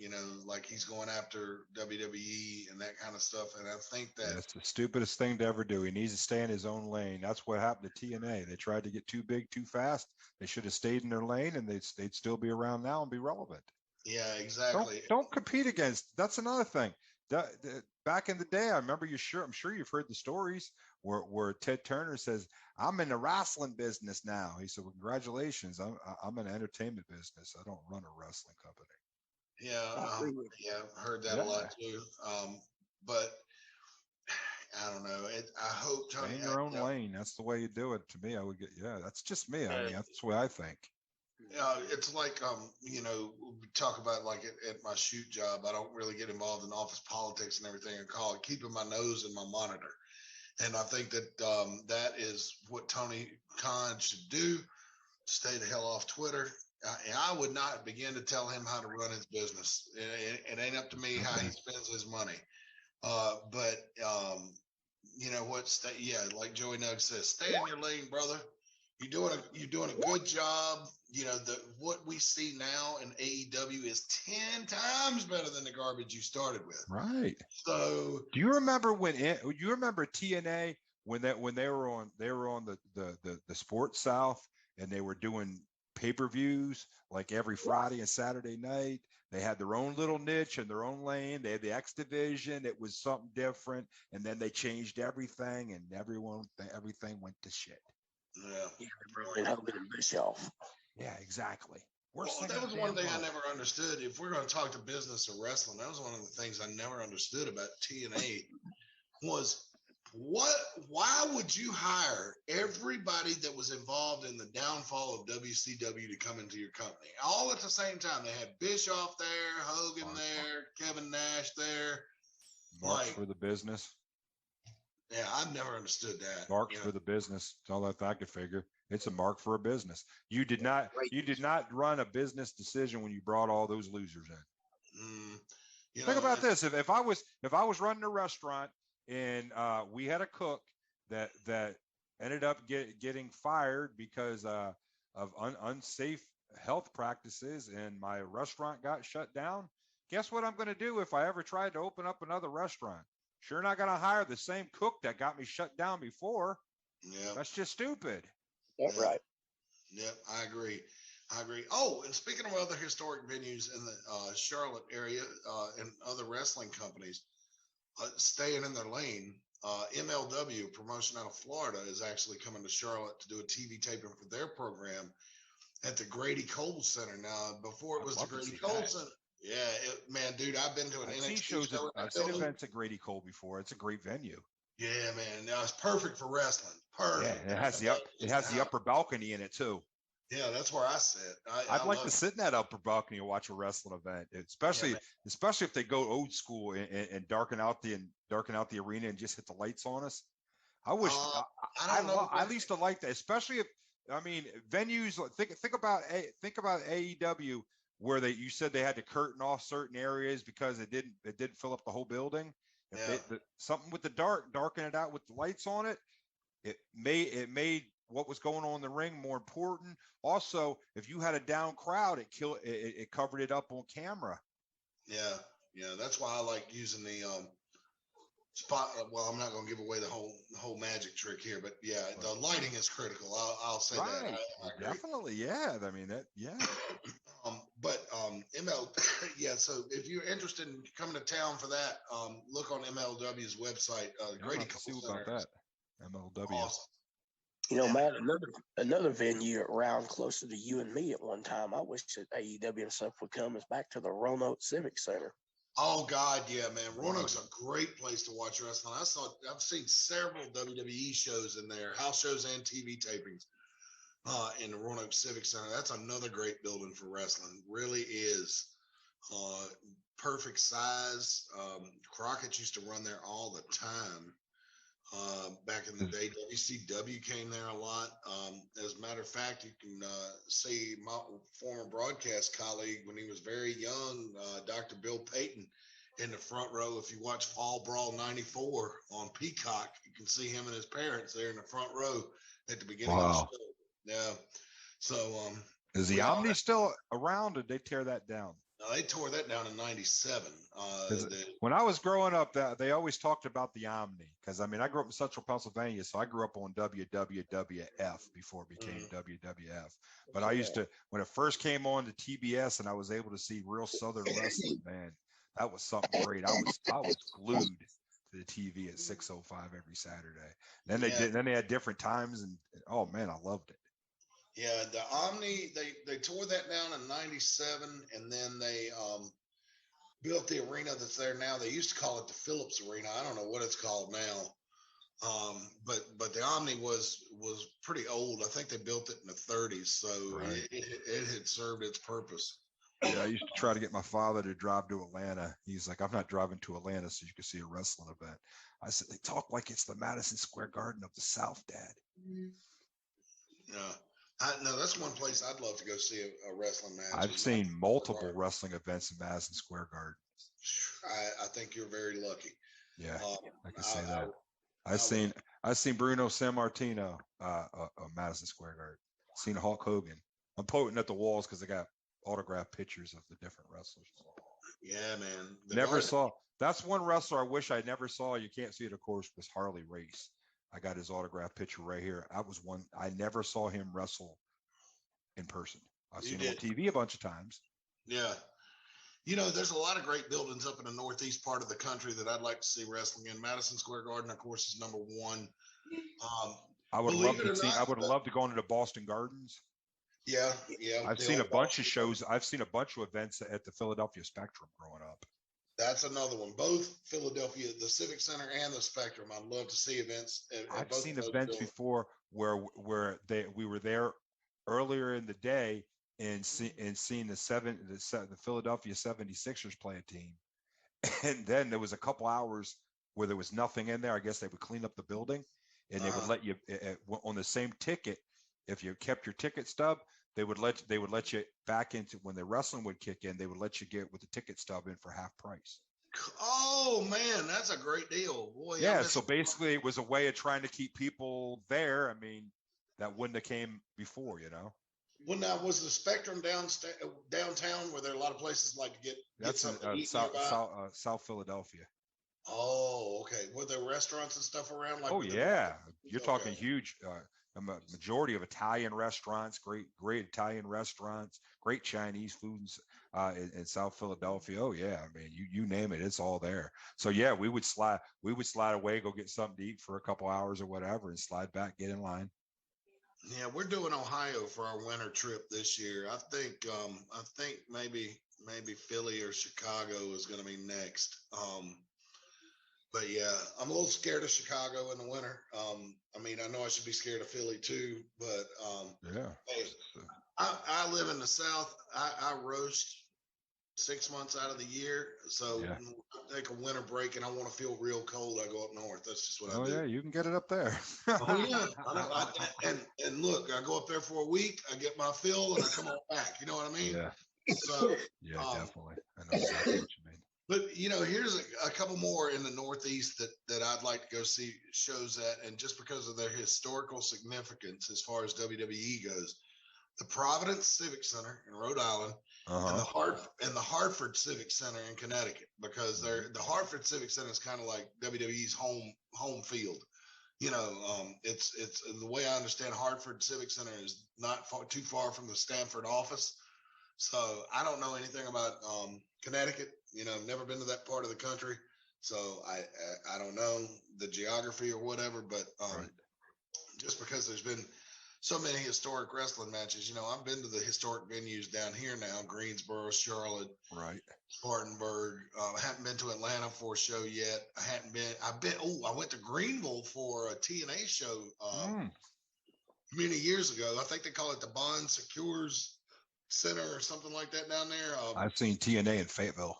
like he's going after WWE and that kind of stuff. And I think that's the stupidest thing to ever do. He needs to stay in his own lane. That's what happened to TNA. They tried to get too big too fast. They should have stayed in their lane, and they'd still be around now and be relevant. Yeah, exactly. Don't compete against. That's another thing. Back in the day, I'm sure you've heard the stories where Ted Turner says, "I'm in the wrestling business now." He said, "Well, congratulations. I'm in the entertainment business. I don't run a wrestling company." Yeah, heard that a Yeah. lot too. But I don't know. I hope Stay Tony. in your own lane. That's the way you do it. To me, I would get. Yeah, that's just me. I mean, that's the way I think. It's like we talk about like at my shoot job. I don't really get involved in office politics and everything. I call it keeping my nose in my monitor. And I think that that is what Tony Khan should do. Stay the hell off Twitter. I would not begin to tell him how to run his business. It ain't up to me how he spends his money. But you know what? Like Joey Nugg says, stay in your lane, brother. You're doing a good job. You know, what we see now in AEW is 10 times better than the garbage you started with. Right. So do you remember you remember TNA when they were on the Sports South and they were doing pay-per-views like every Friday and Saturday night? They had their own little niche and their own lane. They had the X division. It was something different. And then they changed everything and everything went to shit. Yeah, Brian Hogan and Bischoff. Yeah, exactly. That was one thing I never understood. If we're going to talk to business or wrestling, that was one of the things I never understood about TNA was why would you hire everybody that was involved in the downfall of WCW to come into your company all at the same time? They had Bischoff there, Hogan there, Kevin Nash there. Marks for the business. Yeah, I've never understood that. Marks for the business. That's all that I could figure. It's a mark for a business. You did not run a business decision when you brought all those losers in. Think about this. If I was running a restaurant and we had a cook that ended up getting fired because of unsafe health practices and my restaurant got shut down, guess what I'm going to do if I ever tried to open up another restaurant? Sure not going to hire the same cook that got me shut down before. Yeah. That's just stupid. That's right. Yep, I agree. Oh, and speaking of other historic venues in the Charlotte area and other wrestling companies staying in their lane, MLW, promotion out of Florida, is actually coming to Charlotte to do a TV taping for their program at the Grady Cole Center. Now, before it was the Grady Cole Center. Yeah, man, dude, I've been to an NXT show. I've seen events at Grady Cole before. It's a great venue. Yeah, man, now it's perfect for wrestling. Perfect. Yeah, it has the upper balcony in it too. Yeah, that's where I sit. I'd like to sit in that upper balcony and watch a wrestling event, especially if they go old school and darken out the arena and just hit the lights on us. I wish I at least like that, especially if venues. Think about AEW where you said they had to curtain off certain areas because it didn't fill up the whole building. Something with the darken it out with the lights on it. It made what was going on in the ring more important. Also, if you had a down crowd, it covered it up on camera. Yeah, that's why I like using the spot. Well, I'm not going to give away the whole magic trick here, but yeah, the lighting is critical. I'll say that. I definitely, yeah. I mean that, yeah. ML, yeah. So if you're interested in coming to town for that, look on MLW's website. Grady Cole Center. About that. MLW. Awesome. You know, Matt, another venue around closer to you and me at one time, I wish that AEW and stuff would come, is back to the Roanoke Civic Center. Oh God, yeah, man. Roanoke's a great place to watch wrestling. I've seen several WWE shows in there, house shows and TV tapings in the Roanoke Civic Center. That's another great building for wrestling. Really is. Perfect size. Crockett used to run there all the time. Back in the day, WCW came there a lot. As a matter of fact, you can see my former broadcast colleague when he was very young, Dr. Bill Payton, in the front row. If you watch Fall Brawl 94 on Peacock, you can see him and his parents there in the front row at the beginning of the show. Yeah. So, is the Omni still around, or did they tear that down? No, they tore that down in '97. When I was growing up, they always talked about the Omni, because I grew up in Central Pennsylvania, so I grew up on WWF before it became WWF. But I used to, when it first came on to TBS, and I was able to see real Southern wrestling, man, that was something great. I was glued to the TV at 6:05 every Saturday. Then they had different times, and oh man, I loved it. Yeah, the Omni, they tore that down in '97, and then they built the arena that's there now. They used to call it the Phillips Arena. I don't know what it's called now. But the Omni was pretty old. I think they built it in the 30s, so Right. it had served its purpose. Yeah, I used to try to get my father to drive to Atlanta. He's like, I'm not driving to Atlanta so you can see a wrestling event. I said, they talk like it's the Madison Square Garden of the South, Dad. Yeah. No, that's one place I'd love to go see a wrestling match. I've seen multiple wrestling events in Madison Square Garden. I think you're very lucky. Yeah, I can say that. I've seen Bruno Sammartino Madison Square Garden. Seen Hulk Hogan. I'm pointing at the walls because they got autographed pictures of the different wrestlers. Yeah, man. Never saw. That's one wrestler I wish I never saw. You can't see it, of course, was Harley Race. I got his autograph picture right here. I never saw him wrestle in person. I've seen him on TV a bunch of times. Yeah. There's a lot of great buildings up in the northeast part of the country that I'd like to see wrestling in. Madison Square Garden, of course, is number one. I would love to see. I would love to go into the Boston Gardens. Yeah. I've seen a bunch of shows. I've seen a bunch of events at the Philadelphia Spectrum growing up. That's another one. Both Philadelphia, the Civic Center and the Spectrum. I'd love to see events. I've seen events before where we were there earlier in the day and seeing the Philadelphia 76ers play a team. And then there was a couple hours where there was nothing in there. I guess they would clean up the building and they would let you on the same ticket. If you kept your ticket stub, they would let you back into when the wrestling would kick in. They would let you get with the ticket stub in for half price. Oh man, that's a great deal, boy. Yeah. So basically, it was a way of trying to keep people there. I mean, that wouldn't have came before, Well, now was the Spectrum downtown? Were there a lot of places like to get something to eat South Philadelphia. Oh, okay. Were there restaurants and stuff around? Oh yeah, you're talking huge. A majority of Italian restaurants, great Italian restaurants, great Chinese foods in South Philadelphia. Oh yeah, I mean you name it, it's all there. So yeah, we would slide away, go get something to eat for a couple hours or whatever, and slide back, get in line. Yeah, we're doing Ohio for our winter trip this year. I think maybe Philly or Chicago is going to be next. But yeah, I'm a little scared of Chicago in the winter. I mean, I know I should be scared of Philly too, but yeah. Hey, I live in the South. I roast 6 months out of the year, so I take a winter break and I want to feel real cold. I go up north. That's just what I do. Oh yeah, you can get it up there. Oh yeah, and look, I go up there for a week. I get my fill and I come on back. You know what I mean? Yeah. So yeah, definitely. I know exactly what you mean. But here's a couple more in the Northeast that I'd like to go see shows at, and just because of their historical significance as far as WWE goes, the Providence Civic Center in Rhode Island and the Hartford Civic Center in Connecticut, because the Hartford Civic Center is kind of like WWE's home field. It's the way I understand Hartford Civic Center is not too far from the Stamford office. So I don't know anything about Connecticut. I've never been to that part of the country, so I don't know the geography or whatever. But just because there's been so many historic wrestling matches, I've been to the historic venues down here now: Greensboro, Charlotte, Spartanburg. I haven't been to Atlanta for a show yet. I went to Greenville for a TNA show many years ago. I think they call it the Bond Secures Center or something like that down there. I've seen TNA in Fayetteville.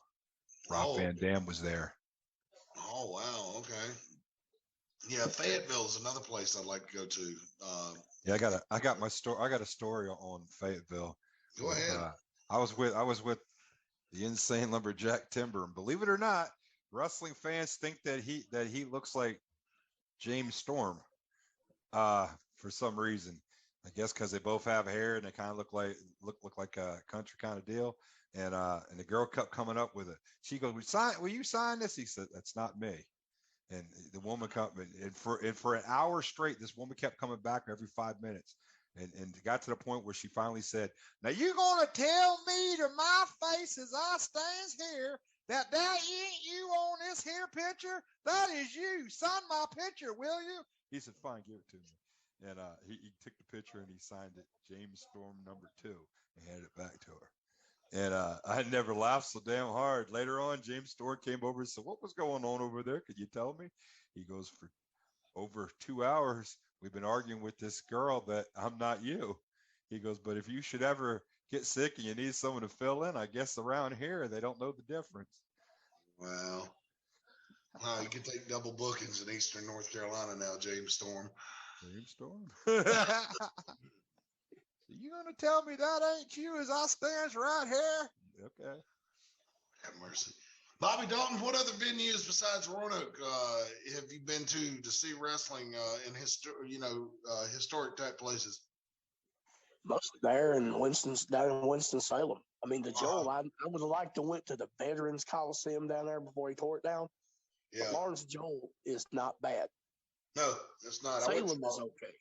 Rob Van Dam was there. Oh wow, okay. Yeah, Fayetteville is another place I'd like to go to. Yeah, I got a story on Fayetteville. Go ahead. I was with the Insane Lumberjack Timber, and believe it or not, wrestling fans think that he looks like James Storm for some reason. I guess because they both have hair and they kind of look like a country kind of deal. And the girl kept coming up with it. She goes, "Will you sign this?" He said, "That's not me." And the woman come and for an hour straight, this woman kept coming back every 5 minutes, and it got to the point where she finally said, "Now you gonna tell me to my face as I stands here that ain't you on this here picture? That is you. Sign my picture, will you?" He said, "Fine, give it to me." And he took the picture and he signed it, James Storm #2, and handed it back to her. And I had never laughed so damn hard. Later on, James Stewart came over and said, "What was going on over there? Could you tell me?" He goes, "For over 2 hours, we've been arguing with this girl that I'm not you." He goes, "But if you should ever get sick and you need someone to fill in, I guess around here they don't know the difference." Well, you can take double bookings in Eastern North Carolina now, James Storm. James Storm. You gonna tell me that ain't you as I stands right here? Okay. Have mercy. Bobby Dalton, what other venues besides Roanoke have you been to see wrestling in historic type places? Mostly there in down in Winston-Salem. I mean, the Joel, I would have liked to went to the Veterans Coliseum down there before he tore it down. Yeah. But Lawrence Joel is not bad. No, it's not. Salem is okay.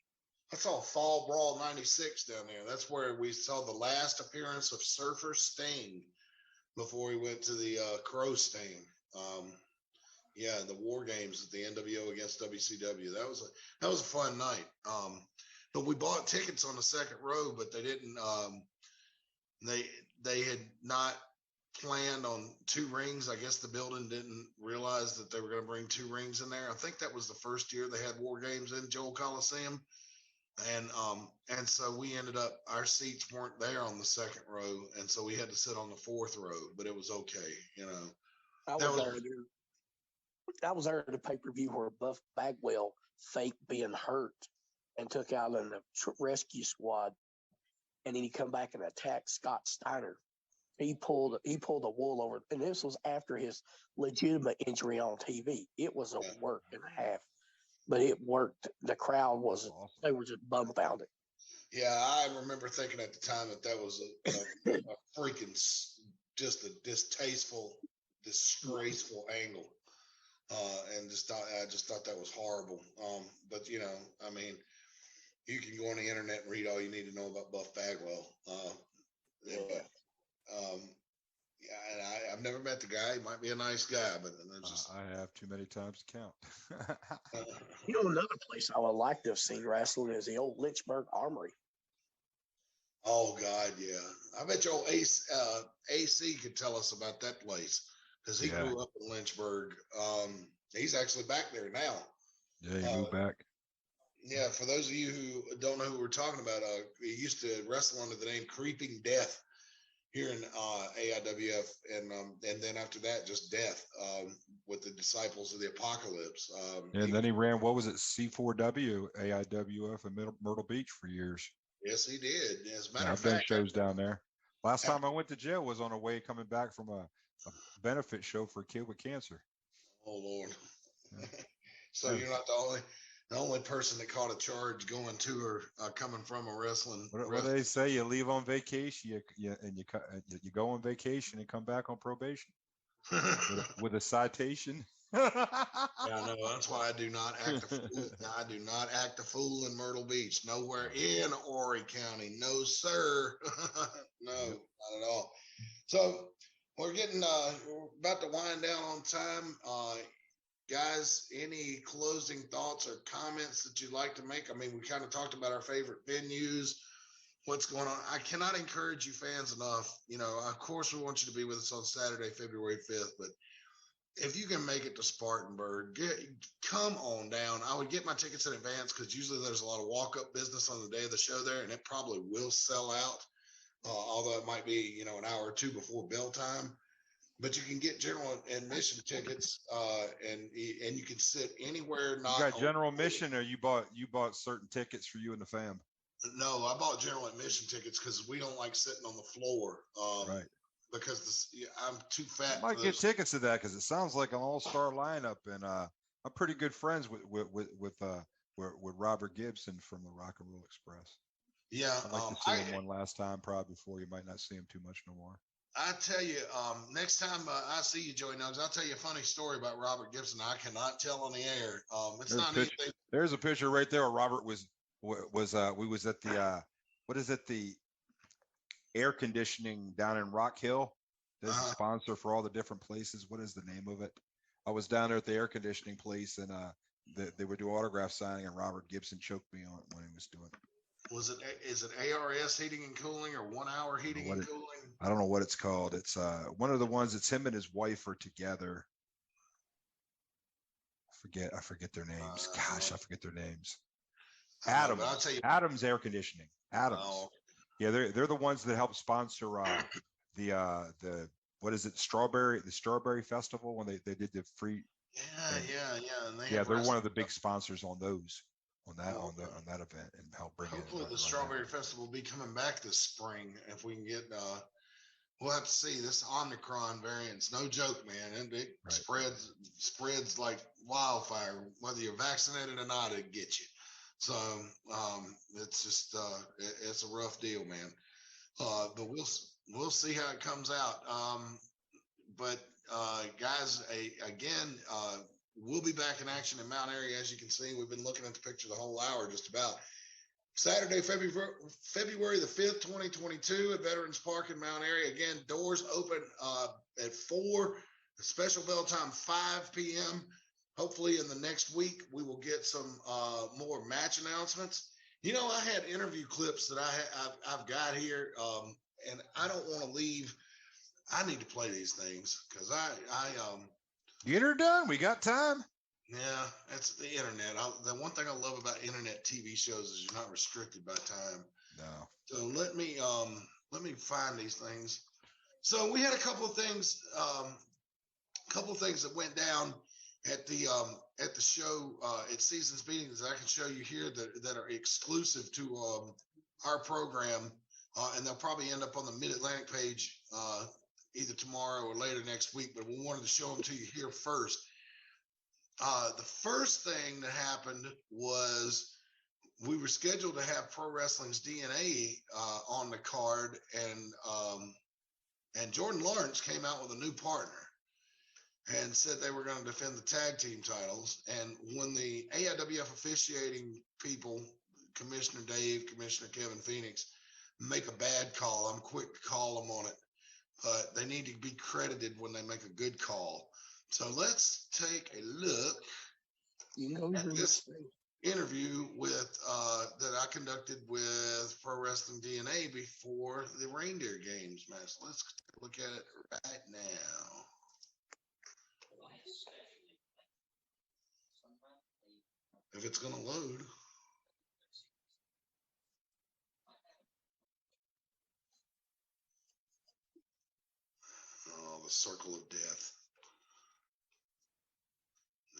I saw Fall Brawl 96 down there. That's where we saw the last appearance of Surfer Sting before he went to the Crow Sting. The War Games at the NWO against WCW. That was a fun night. But we bought tickets on the second row, but they didn't. They had not planned on 2 rings. I guess the building didn't realize that they were going to bring 2 rings in there. I think that was the first year they had War Games in Joel Coliseum. And so we ended up, our seats weren't there on the second row, and so we had to sit on the fourth row, but it was okay, you know. I was there at a pay-per-view where Buff Bagwell faked being hurt and took out in the rescue squad, and then he come back and attacked Scott Steiner. He pulled the wool over, and this was after his legitimate injury on TV. It was a work and a half, but it worked. The crowd they were just dumbfounded. Yeah, I remember thinking at the time that was a freaking just a distasteful, disgraceful angle, and I just thought that was horrible. But you know, I mean, you can go on the internet and read all you need to know about Buff Bagwell. And I've never met the guy. He might be a nice guy, but I have too many times to count. Another place I would like to have seen wrestling is the old Lynchburg Armory. Oh God, yeah. I bet your old AC could tell us about that place because he grew up in Lynchburg. He's actually back there now. Yeah, he moved back. Yeah, for those of you who don't know who we're talking about, he used to wrestle under the name Creeping Death here in AIWF, and then after that, just Death with the Disciples of the Apocalypse. And then he ran, what was it, C4W, AIWF in Myrtle Beach for years. Yes, he did. As a matter of I've fact, done shows down there. Last time I went to jail was on a way coming back from a benefit show for a kid with cancer. Oh Lord! Yeah. So you're not the only person that caught a charge going to or coming from a wrestling. What do they say? You leave on vacation, you go on vacation and come back on probation with a citation. Yeah, no, that's why I do not act a fool. I do not act a fool in Myrtle Beach. Nowhere in Horry County. No, sir. No, not at all. So we're about to wind down on time. Guys, any closing thoughts or comments that you'd like to make? I mean, we kind of talked about our favorite venues, what's going on. I cannot encourage you fans enough. You know, of course, we want you to be with us on Saturday, February 5th, but if you can make it to Spartanburg, come on down. I would get my tickets in advance because usually there's a lot of walk-up business on the day of the show there, and it probably will sell out, although it might be, an hour or two before bell time. But you can get general admission tickets, and you can sit anywhere. You got general admission, or you bought certain tickets for you and the fam? No, I bought general admission tickets because we don't like sitting on the floor. Right. Because I'm too fat. I might get tickets to that because it sounds like an all-star lineup, and I'm pretty good friends with Robert Gibson from the Rock and Roll Express. Yeah, I'd like to see him one last time, probably before you might not see him too much no more. I tell you, next time I see you, Joey Nugs, I'll tell you a funny story about Robert Gibson. I cannot tell on the air. There's a picture right there where Robert we was at the the air conditioning down in Rock Hill. There's a sponsor for all the different places. What is the name of it? I was down there at the air conditioning place, and they were doing autograph signing, and Robert Gibson choked me on it when he was doing it. is it ARS heating and cooling or 1 hour heating and cooling? I don't know what it's called. It's one of the ones. It's him and his wife are together. I forget their names. Gosh, I forget their names. Adams. I'll tell you. Adams Air Conditioning. Adams. Oh. Yeah, they're the ones that help sponsor the what is it? The Strawberry Festival when they did the free. Yeah. And they're one of the big sponsors on that event and help bring it. Hopefully the Strawberry Festival will be coming back this spring if we can get. We'll have to see. This Omicron variant's no joke, man, and it spreads like wildfire. Whether you're vaccinated or not, it gets you. So it's just it's a rough deal, man. But we'll see how it comes out. But guys, again, we'll be back in action in Mount Airy. As you can see, we've been looking at the picture the whole hour, just about. Saturday, February the 5th, 2022 at Veterans Park in Mount Airy. Again, doors open at 4, special bell time 5 p.m. Hopefully in the next week, we will get some more match announcements. You know, I had interview clips that I've got here, and I don't want to leave. I need to play these things because Get her done. We got time. Yeah, that's the internet. The one thing I love about internet TV shows is you're not restricted by time. No. So let me find these things. So we had a couple of things that went down at the show at Seasons Meetings that I can show you here that are exclusive to our program, and they'll probably end up on the Mid-Atlantic page either tomorrow or later next week. But we wanted to show them to you here first. The first thing that happened was we were scheduled to have Pro Wrestling's DNA on the card, and Jordan Lawrence came out with a new partner and said they were going to defend the tag team titles. And when the AIWF officiating people, Commissioner Dave, Commissioner Kevin Phoenix, make a bad call, I'm quick to call them on it, but they need to be credited when they make a good call. So let's take a look at this interview with that I conducted with Pro Wrestling DNA before the Reindeer Games match. Let's look at it right now. If it's going to load. Oh, the circle of death.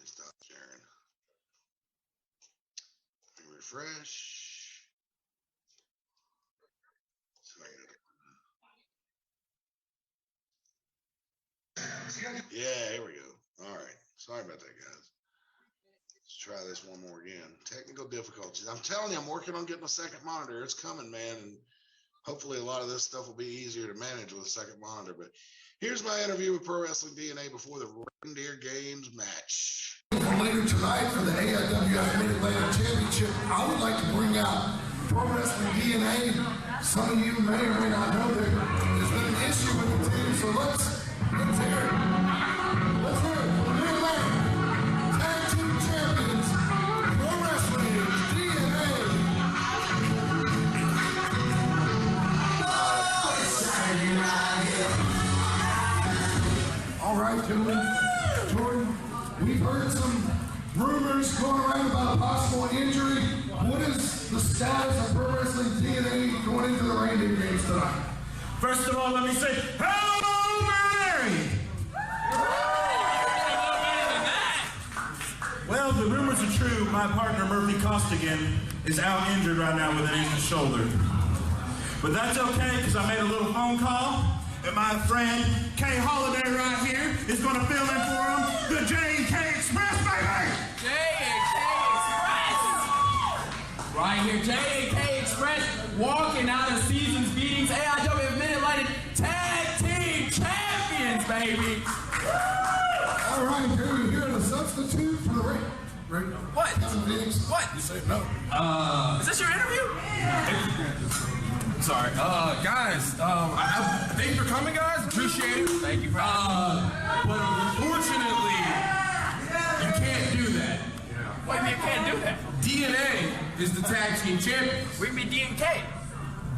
Stop sharing. Let me refresh. Yeah, here we go. All right. Sorry about that, guys. Let's try this one more again. Technical difficulties. I'm telling you, I'm working on getting a second monitor. It's coming, man. And hopefully a lot of this stuff will be easier to manage with a second monitor. But here's my interview with Pro Wrestling DNA before the Reindeer Games match. Later tonight for the AIWF Mid-Atlantic Championship, I would like to bring out Pro Wrestling DNA. Some of you may or may not know that there's been an issue with the team, so let's hear it. Let's hear it. Mid-Atlantic Tag Team Champions, Pro Wrestling DNA. All right, gentlemen. Jordan, we've heard some rumors going around about a possible injury. What is the status of Pro Wrestling DNA going into the Reindeer Games tonight? First of all, let me say, hello, Mary! Well, the rumors are true. My partner, Murphy Costigan, is out injured right now with an injured shoulder. But that's okay, because I made a little phone call, and my friend, Kay Holiday right here, is going to fill in for him, the J&K Express, baby! J&K Express! Right here, J&K Express, walking out of Seasons Meetings, AIWF Mid-Atlantic Tag Team Champions, baby! All right, here we hear the substitute for the ring. What? What? You say no. Is this your interview? Sorry. Guys, thank you for coming, guys. Appreciate it. Thank you for But unfortunately, you can't do that. What do you mean you can't do that? DNA is the tag team champions. We can be D&K.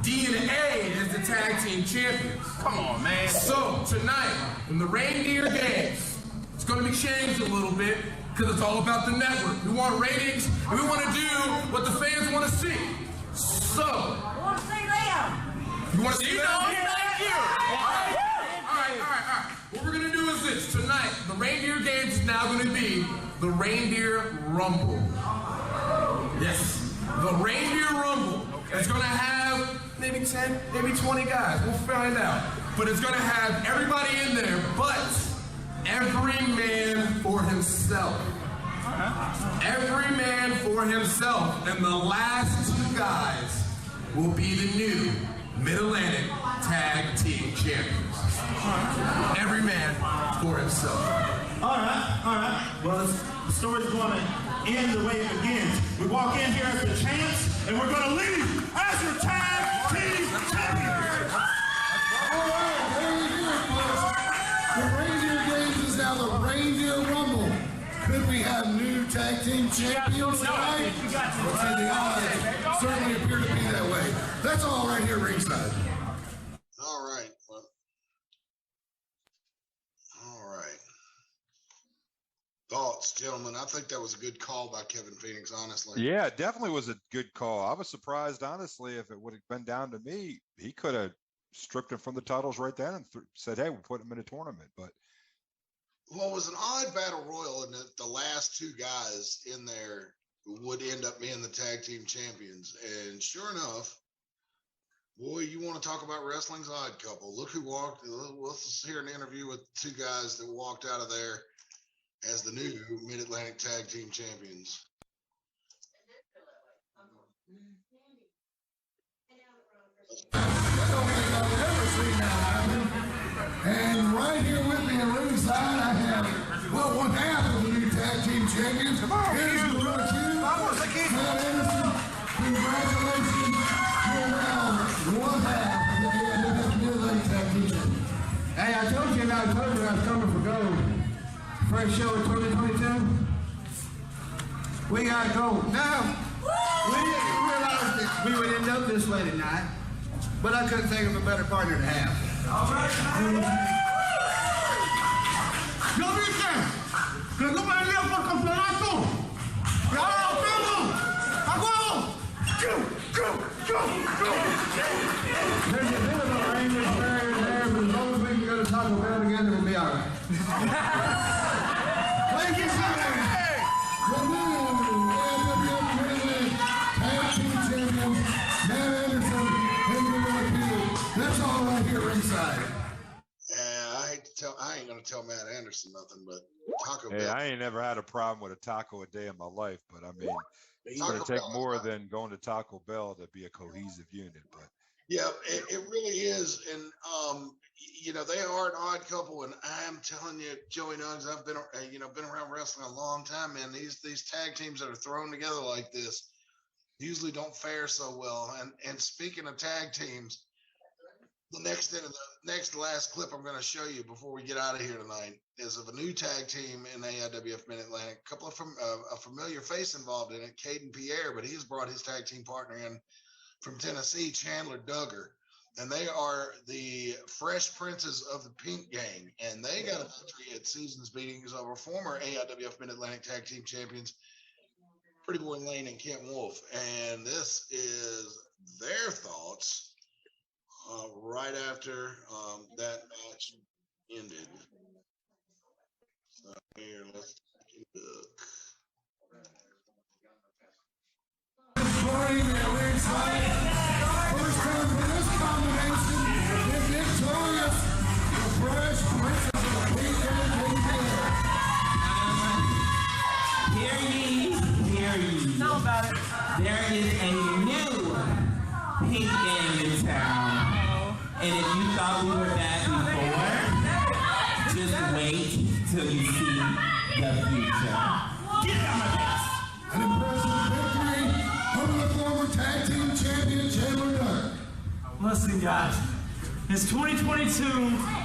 DNA is the tag team champions. Come on, man. So tonight, in the Reindeer Games, it's going to be changed a little bit because it's all about the network. We want ratings, and we want to do what the fans want to see. So, I want to see them. You want to see them? Thank you. All right. What we're going to do is this. Tonight, the Reindeer Games is now going to be the Reindeer Rumble. Yes, the Reindeer Rumble. Okay. It's going to have maybe 10, maybe 20 guys. We'll find out. But it's going to have everybody in there, but every man for himself. Every man for himself. And the last two guys will be the new Mid-Atlantic Tag Team Champions. Every man for himself. All right. Well, the story's going to end the way it begins. We walk in here as the champs, and we're going to leave as your tag team champions. All right, there you go, folks. The Reindeer Games is now the Reindeer Rumble. Could we have new tag team champions tonight? Let's say the odds certainly appear to be that way. That's all right here, ringside. All right. Well, all right. Thoughts, gentlemen? I think that was a good call by Kevin Phoenix, honestly. Yeah, it definitely was a good call. I was surprised, honestly, if it would have been down to me. He could have stripped him from the titles right then and said, hey, we'll put him in a tournament. But well, it was an odd battle royal in that the last two guys in there would end up being the tag team champions. And sure enough, boy, you want to talk about wrestling's odd couple. Look who walked. Let's hear an interview with two guys that walked out of there as the new Mid-Atlantic Tag Team Champions. I don't think I've ever seen that happen. And right here with me at ringside, I have, well, one half of the new tag team champions. Here's the rookie, Matt Anderson. Congratulations, you're now one half of the Mid-Atlantic Tag Team Champions. Hey, I told you in October I was coming for gold. First show in 2022. We got gold. Now, we didn't realize that we would end up this late at night, but I couldn't think of a better partner to have. All right. Yo dije que no me venía por campeonato. Y ahora lo tengo. ¡A huevo! There's a bit of a language barrier there, but as long as we can go to Taco Bell together, we'll be all right. Thank you, sir. The new AWF Tag Team Champions, Matt Anderson and the rookie. That's all right here ringside. I ain't gonna tell Matt Anderson nothing, but Taco hey, Bell. I ain't never had a problem with a taco a day in my life, but I mean, it's going to take more than going to Taco Bell to be a cohesive unit. But yeah, it really is, and you know, they are an odd couple, and I'm telling you, Joey Nugs, I've been been around wrestling a long time, man. These tag teams that are thrown together like this usually don't fare so well. And speaking of tag teams, the next last clip I'm going to show you before we get out of here tonight is of a new tag team in AIWF Mid-Atlantic. A couple of a familiar face involved in it, Caden Pierre, but he's brought his tag team partner in from Tennessee, Chandler Duggar, and they are the Fresh Princes of the Pink Gang, and they got a victory at Seasons meetings over former AIWF Mid-Atlantic Tag Team Champions Pretty Boy Lane and Kent Wolf, and this is their thoughts right after that match ended. So here, let's take a look. Scoring at ringside. First time for this combination is victorious. The Fresh Princes of the Pink Gang. Hear ye. Tell about it. There is a new Pink Gang in town. And if you thought we were that before, just wait till you see the future. Get out my face! An impressive victory over the former tag team champion, Chandler Duggar. Listen, guys, it's 2022.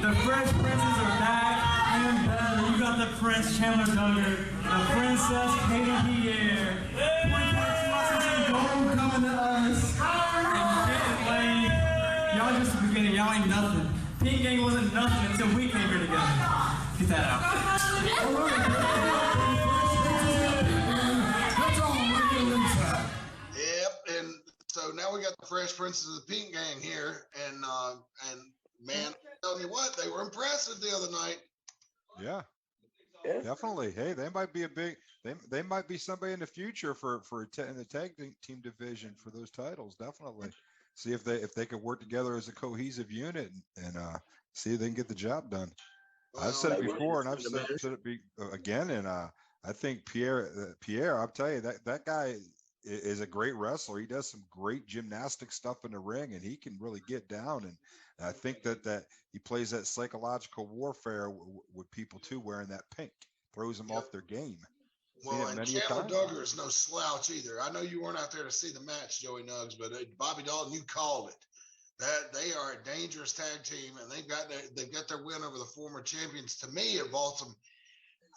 The Fresh Princes are back and better. You got the Prince, Chandler Duggar, the Princess, Katie Pierre. 2022 Washington Gold. home coming to us. And shit is lame. Y'all just the beginning. Y'all ain't nothing. Pink Gang wasn't nothing until we came here together. Get that out. Yep, and so now we got the Fresh Princes of the Pink Gang here, and man, I'm telling you what, they were impressive the other night. Yeah, definitely. Hey, they might be they might be somebody in the future for in the tag team division for those titles. Definitely. See if they could work together as a cohesive unit and see if they can get the job done. Well, I've said it before, and I've said it again, and I think Pierre, I'll tell you that guy is a great wrestler. He does some great gymnastic stuff in the ring, and he can really get down. And I think that he plays that psychological warfare with people too, wearing that pink, throws them off their game. Well, and Chandler Duggar is no slouch either. I know you weren't out there to see the match, Joey Nuggs, but Bobby Dalton, you called it. That they are a dangerous tag team, and they've got their win over the former champions. To me, it vaults them.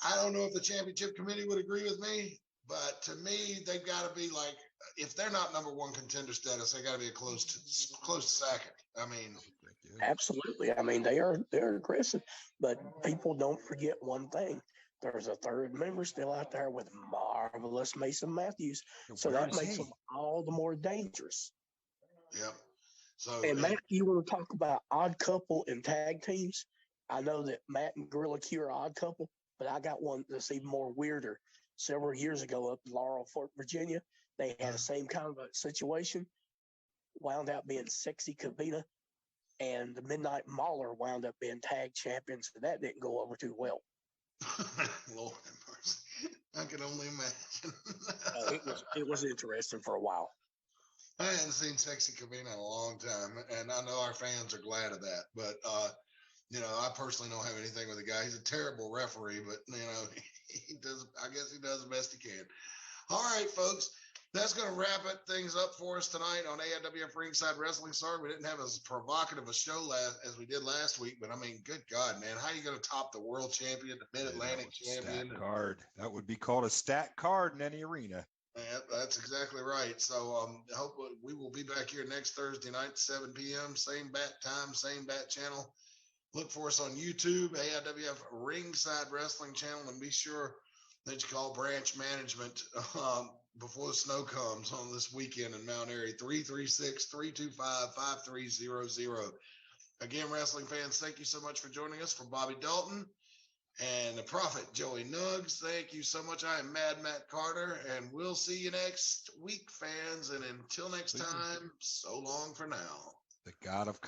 I don't know if the championship committee would agree with me, but to me, they've got to be like, if they're not number one contender status, they got to be a close second. I mean, absolutely. I mean, they're aggressive, but people don't forget one thing. There's a third member still out there with marvelous Mason Matthews, so that makes them all the more dangerous. Yep. So, and Matt, you want to talk about odd couple and tag teams? I know that Matt and Gorilla Q are odd couple, but I got one that's even more weirder. Several years ago up in Laurel, Fort Virginia, they had the same kind of a situation. Wound up being Sexy Kavita, and the Midnight Mauler wound up being tag champions, and that didn't go over too well. Lord have mercy. I can only imagine. It was interesting for a while. I hadn't seen Sexy Kavita in a long time, and I know our fans are glad of that. But I personally don't have anything with the guy. He's a terrible referee, but he does. I guess he does the best he can. All right, folks. That's going to wrap things up for us tonight on AIWF Ringside Wrestling. Sorry we didn't have as provocative a show as we did last week, but I mean, good God, man, how are you going to top the world champion, the Mid-Atlantic champion? Stat card. That would be called a stat card in any arena. Yeah, that's exactly right. So hopefully we will be back here next Thursday night, 7 p.m., same bat time, same bat channel. Look for us on YouTube, AIWF Ringside Wrestling Channel, and be sure that you call branch management before the snow comes on this weekend in Mount Airy, 336-325-5300. Again, wrestling fans, thank you so much for joining us. For Bobby Dalton and the Prophet, Joey Nuggs, thank you so much. I am Mad Matt Carter, and we'll see you next week, fans. And until next time, so long for now. The God of